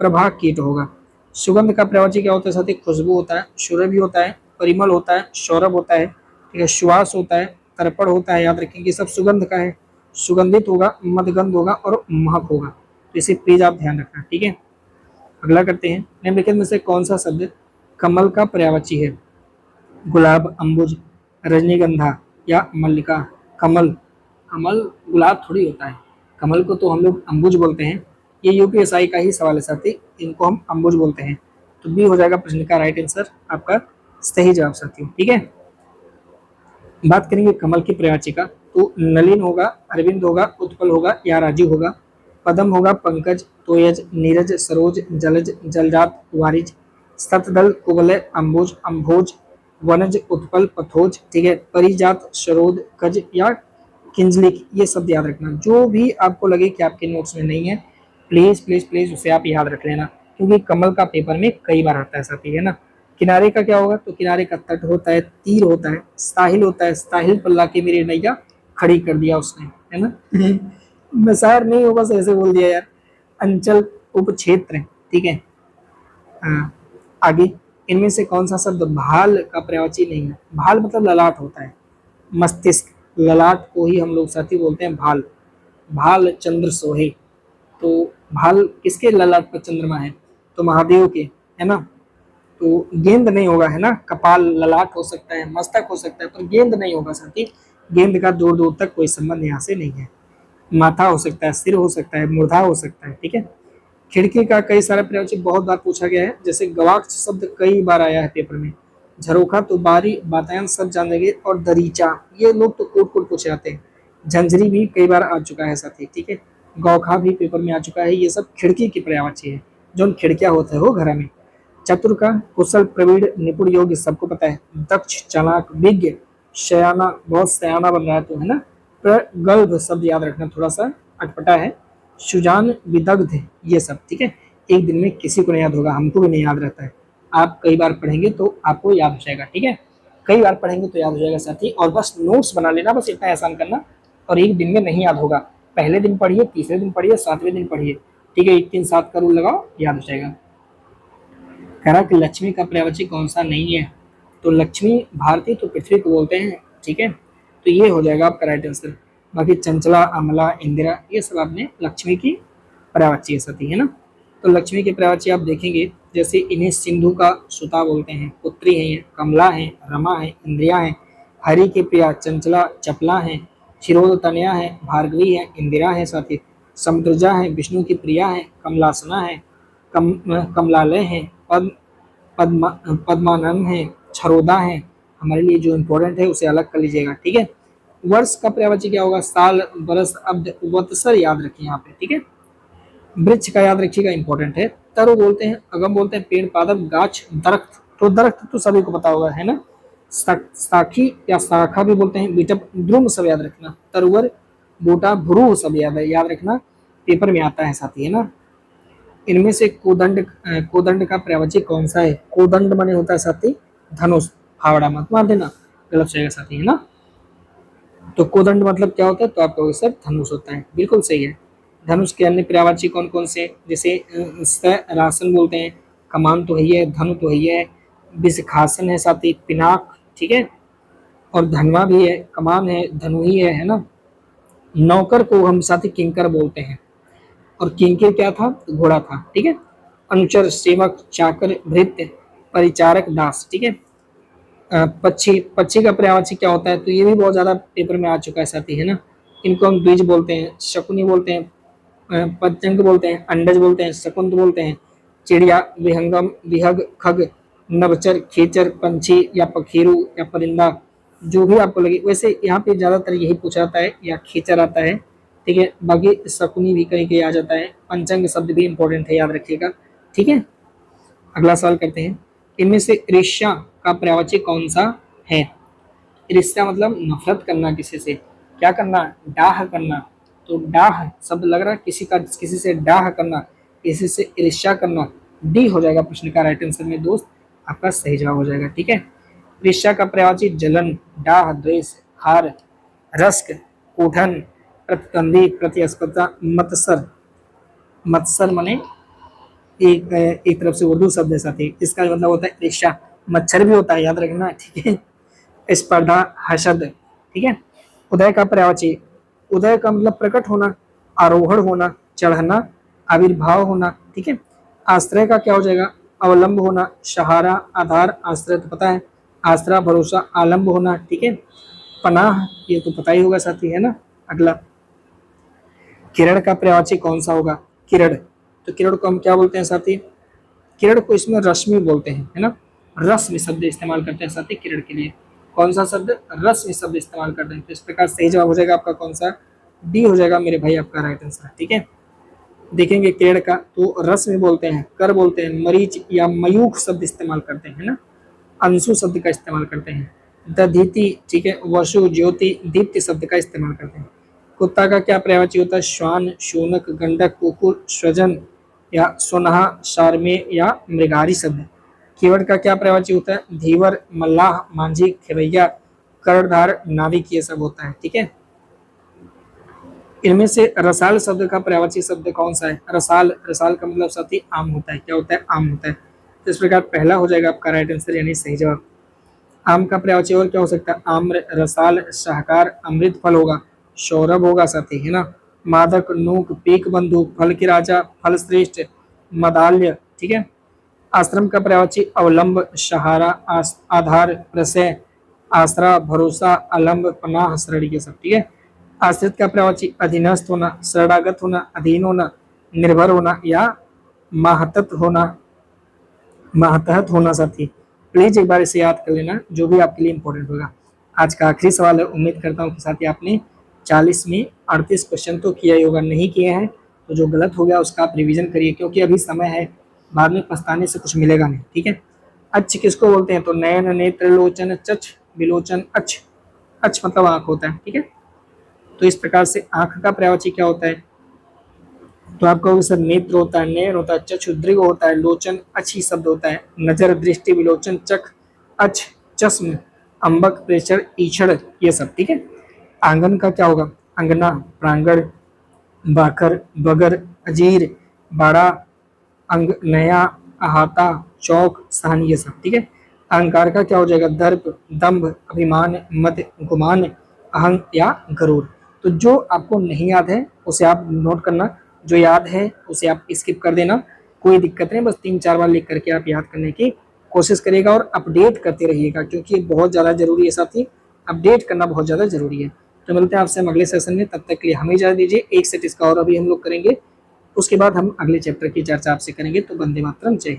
Speaker 1: प्रभा कीट होगा। सुगंध का पर्यायवाची क्या होता है साथी, खुशबू होता है, सुरभि होता है, परिमल होता है, सौरभ होता है, ठीक है, श्वास होता है, तर्पण होता है, याद रखेंगे, सब सुगंध का है, सुगंधित होगा, मदगंध होगा और महक होगा, तो इसे प्लीज आप ध्यान रखना, ठीक है। अगला करते हैं, निम्नलिखित में से कौन सा शब्द कमल का पर्यायवाची है, गुलाब, अंबुज, रजनीगंधा या मल्लिका। कमल, कमल गुलाब थोड़ी होता है, कमल को तो हम लोग अंबुज बोलते हैं, ये यूपीएसआई का ही सवाल है साथी, इनको हम अंबुज बोलते हैं, तो बी हो जाएगा प्रश्न का राइट आंसर आपका सही जवाब साथियों, ठीक है। बात करेंगे कमल की पर्यायवाची का, तो नलिन होगा, अरविंद होगा, उत्पल होगा या राजीव होगा, पदम होगा, पंकज, तोयज, नीरज, सरोज, जलज, जलजात, वारिज, सतदल, कुवलय, अंबुज, अंभोज, वनज, उत्पल, पथोज, ठीक है, परिजात, शरोद, कज या किंजलिक, ये शब्द याद रखना, जो भी आपको लगे कि आपके नोट्स में नहीं है, प्लीज प्लीज प्लीज उसे आप याद रख लेना, क्योंकि कमल का पेपर में कई बार आता है साथी, है ना। किनारे का क्या होगा, तो किनारे का तट होता है, तीर होता है, साहिल होता है, साहिल पर लाके मेरी नैया खड़ी कर दिया उसने, है ना। मैं शायर नहीं हूँ, बस ऐसे बोल दिया यार। अंचल, उपक्षेत्र, ठीक है। हाँ, आगे, इनमें से कौन सा शब्द भाल का पर्यायवाची नहीं है, भाल मतलब ललाट होता है, मस्तिष्क, ललाट को ही हम लोग साथी बोलते हैं भाल, भाल चंद्र सोहे, तो भाल किसके ललाट पर चंद्रमा है, तो महादेव के, है ना। तो गेंद नहीं होगा, है ना, कपाल, ललाट हो सकता है, मस्तक हो सकता है, पर गेंद नहीं होगा साथी, गेंद का दूर दूर तक कोई संबंध यहाँ से नहीं है। माथा हो सकता है, सिर हो सकता है, मूर्धा हो सकता है, ठीक है। खिड़की का कई सारे पर्यायवाची बहुत बार पूछा गया है, जैसे गवाक्ष शब्द कई बार आया है पेपर में, झरोखा तो बारी बातायन सब जान लेंगे, और दरीचा ये लोग तो कोट कोट पूछे जाते हैं। झंझरी भी कई बार आ चुका है साथी, ठीक है। गौखा भी पेपर में आ चुका है। ये सब खिड़की की पर्यायवाची है, जो खिड़कियां होते हैं वो घर में। चतुर का कुशल प्रवीण निपुण योग्य सबको पता है। दक्ष चालाक विज्ञ शयाना, बहुत सयाना बन रहा है तो, है ना। प्रगल्भ शब्द याद रखना, थोड़ा सा अटपटा है। सुजान विदग्ध ये सब, ठीक है। एक दिन में किसी को नहीं याद होगा, हमको भी नहीं याद रहता है। आप कई बार पढ़ेंगे तो आपको याद हो जाएगा, ठीक है। कई बार पढ़ेंगे तो याद हो जाएगा साथी, और बस नोट्स बना लेना, बस इतना एहसान करना। और एक दिन में नहीं याद होगा, पहले दिन पढ़िए, तीसरे दिन पढ़िए, सातवें दिन पढ़िए, ठीक है। 1 3 7 का रूल लगाओ, याद हो जाएगा। कह रहा कि लक्ष्मी का पर्यायवाची कौन सा नहीं है, तो लक्ष्मी भारती तो पृथ्वी को बोलते हैं, ठीक है। तो ये हो जाएगा आपका राइट आंसर। बाकी चंचला, अमला, इंदिरा ये सब आपने लक्ष्मी की पर्यायवाची है साथी, है ना। तो लक्ष्मी के पर्यायवाची आप देखेंगे, जैसे इन्हें सिंधु का सुता बोलते हैं, पुत्री है, कमला है, रमा है, इंद्रिया है, हरि के प्रिया चंचला चपला है, क्षीरोद तनया है, भार्गवी है, इंदिरा है साथी, समुद्रजा है, विष्णु की प्रिया है, कमलासना है, कमलालय है, पद्मा पद्मानंद है, छरोदा है। हमारे लिए जो इम्पोर्टेंट है उसे अलग कर लीजिएगा, ठीक है। वर्ष का पर्यायवाची क्या होगा, साल, बरस, अब्द, वत्सर याद रखिए यहाँ पे, ठीक है। वृक्ष का याद रखिएगा, इंपॉर्टेंट है। तरु बोलते हैं, अगम बोलते हैं, पेड़, पादप, गाछ, दरख्त। तो दरख्त तो सभी को पता होगा, है ना। साखी या शाखा भी बोलते हैं, बिटप, द्रुम सब याद रखना। तरुवर, बूटा, भ्रू सब याद रखना, पेपर में आता है साथी, है ना। इनमें से कोदंड का पर्यायवाची कौन सा है। कोदंड माने होता है साथी धनुष, फावड़ा मत मार देना, गलत जाएगा साथी, है ना। तो कोदंड मतलब क्या होता है, तो आप कहोगे सर धनुष होता है, बिल्कुल सही है। धनुष के अन्य पर्यायवाची कौन कौन से, जैसे रासन बोलते हैं, कमान तो है, धनु तो है, विषखासन है साथी, पिनाक, ठीक है। और धनवा भी है, कमान है, धनु ही है ना। नौकर को हम साथी किंकर बोलते हैं, और किंकर क्या था, घोड़ा था, ठीक है। अनुचर, सेवक, चाकर, भृत्य, परिचारक, दास, ठीक है। पक्षी, पक्षी का पर्यायवाची क्या होता है, तो ये भी बहुत ज्यादा पेपर में आ चुका है साथी, है ना। इनको हम द्विज बोलते हैं, शकुनी बोलते हैं, पतंग बोलते हैं, अंडज बोलते हैं, शकुंत बोलते हैं, चिड़िया, विहंगम, विहग, खग, नवचर, खेचर, पंछी या पखेरु या परिंदा, जो भी आपको लगे। वैसे यहाँ पे ज्यादातर यही पूछा जाता है, या खेचर आता है, ठीक है। बाकी शकुनी भी कहीं कहीं आ जाता है, पंचंग शब्द भी इंपॉर्टेंट है, याद रखिएगा, ठीक है। अगला सवाल करते हैं, इनमें से ईर्ष्या का पर्यायवाची कौन सा है। ईर्ष्या मतलब नफरत करना किसी से, क्या करना, डाह करना। तो डाह शब्द लग रहा है किसी का, किसी से डाह करना, किसी से ईर्ष्या करना। डी हो जाएगा प्रश्न का राइट आंसर में दोस्त, आपका सही जवाब हो जाएगा, ठीक है। ईर्ष्या का पर्यायवाची जलन, डाह, द्वेष, खार, रस्क, कूठन, प्रतिद्वंदी, प्रतिस्पर्धा, मत्सर। मत्सर माने एक तरफ से उर्दू शब्द है साथी, इसका मतलब होता है ईर्ष्या। मच्छर भी होता है, याद रखना, ठीक है। स्पर्धा, हसद, ठीक है। उदय का पर्यायवाची, उदय का मतलब प्रकट होना, आरोहण होना, चढ़ना, आविर्भाव होना, ठीक है। आश्रय का क्या हो जाएगा, अवलंब होना, सहारा, आधार, आश्रय तो पता है, आसरा, भरोसा, आलंब होना, ठीक है। पनाह ये तो पता ही होगा साथी, है ना। अगला, किरण का पर्यायवाची कौन सा होगा, किरण। तो किरण को हम क्या बोलते हैं साथी, किरण को इसमें रश्मि बोलते हैं, है ना। रश्मि शब्द इस्तेमाल करते हैं साथी किरण के लिए। कौन सा शब्द, रश्मि शब्द इस्तेमाल करते हैं। तो इस प्रकार सही जवाब हो जाएगा आपका कौन सा, डी हो जाएगा मेरे भाई आपका राइट आंसर, ठीक है। देखेंगे किरण का, तो रश्मि बोलते हैं, कर बोलते हैं, मरीच या मयूख शब्द इस्तेमाल करते हैं ना, अंशु शब्द का इस्तेमाल करते हैं, दधीति, ठीक है, वसु, ज्योति, दीप्ति शब्द का इस्तेमाल करते हैं। कुत्ता का क्या पर्यायवाची होता है, श्वान, शूनक, गंडक, कुकुर, सृजन या सोनहा, शारमे या मृगारी शब्द। कीवर्ड का क्या पर्यायवाची होता है, धीवर, मल्लाह, मांझी, खेवैया, कर्णधार, नाविक, ये सब होता है, ठीक है। इनमें से रसाल शब्द का पर्यायवाची शब्द कौन सा है, रसाल। रसाल का मतलब साथी आम होता है, क्या होता है, आम होता है। तो इस प्रकार पहला हो जाएगा आपका राइट आंसर, यानी सही जवाब। आम का पर्यायवाची और क्या हो सकता है, आम्र, रसाल, शाहकार, अमृत फल होगा, सौरभ होगा साथी, है ना। मादक, नूक, पीक बंधु, फल के राजा, फल श्रेष्ठ, मदाल्य, ठीक है। आश्रम का पर्यायवाची अवलंब, सहारा, आधार, प्रशय, आसरा, भरोसा, अलंब, पनाह, शरण, ये सब, ठीक है। आश्रित का पर्यायवाची अधीनस्थ होना, शरणागत होना, अधीन होना, निर्भर होना या माहतत होना, माहतहत होना साथी। प्लीज एक बार इसे याद कर लेना, जो भी आपके लिए इंपॉर्टेंट होगा। आज का आखिरी सवाल है, उम्मीद करता हूँ कि साथी आपने 40 में 38 क्वेश्चन तो किया ही होगा, नहीं किए हैं तो जो गलत हो गया उसका आप रिवीजन करिए, क्योंकि अभी समय है, बाद में पछताने से कुछ मिलेगा नहीं, ठीक है। अच्छ किसको बोलते हैं, तो नयन, नेत्र, लोचन, चच, विलोचन, अच्छ। अच्छ मतलब आंख होता है, ठीक है। तो इस प्रकार से आंख का पर्यायवाची क्या होता है, तो आप कहोगे सर नेत्र होता है, नयन होता है, चक्षु, दृग होता है, लोचन अच्छी शब्द होता है, नजर, दृष्टि, विलोचन, चख, अच्छ, चश्म, अंबक, प्रेक्षण, ईक्षण, ये सब, ठीक है। आंगन का क्या होगा, अंगना, प्रांगण, बाखर, बगर, अजीर, बाड़ा, अंग, नया, अहाता, चौक, सहन, ये सब, ठीक है। अहंकार का क्या हो जाएगा, दर्प, दंभ, अभिमान, मद, गुमान, अहंग या गरूर। तो जो आपको नहीं याद है उसे आप नोट करना, जो याद है उसे आप स्किप कर देना, कोई दिक्कत नहीं, बस 3-4 बार लिख करके आप याद करने की कोशिश करिएगा और अपडेट करते रहिएगा, क्योंकि ये बहुत ज़्यादा जरूरी है साथी, अपडेट करना बहुत ज़्यादा जरूरी है। तो मिलते हैं आपसे हम अगले सेशन में, तब तक के लिए हमें इजाजत दीजिए। एक सेट इसका और अभी हम लोग करेंगे, उसके बाद हम अगले चैप्टर की चर्चा आपसे करेंगे। तो वंदे मातरम, जय हिंद।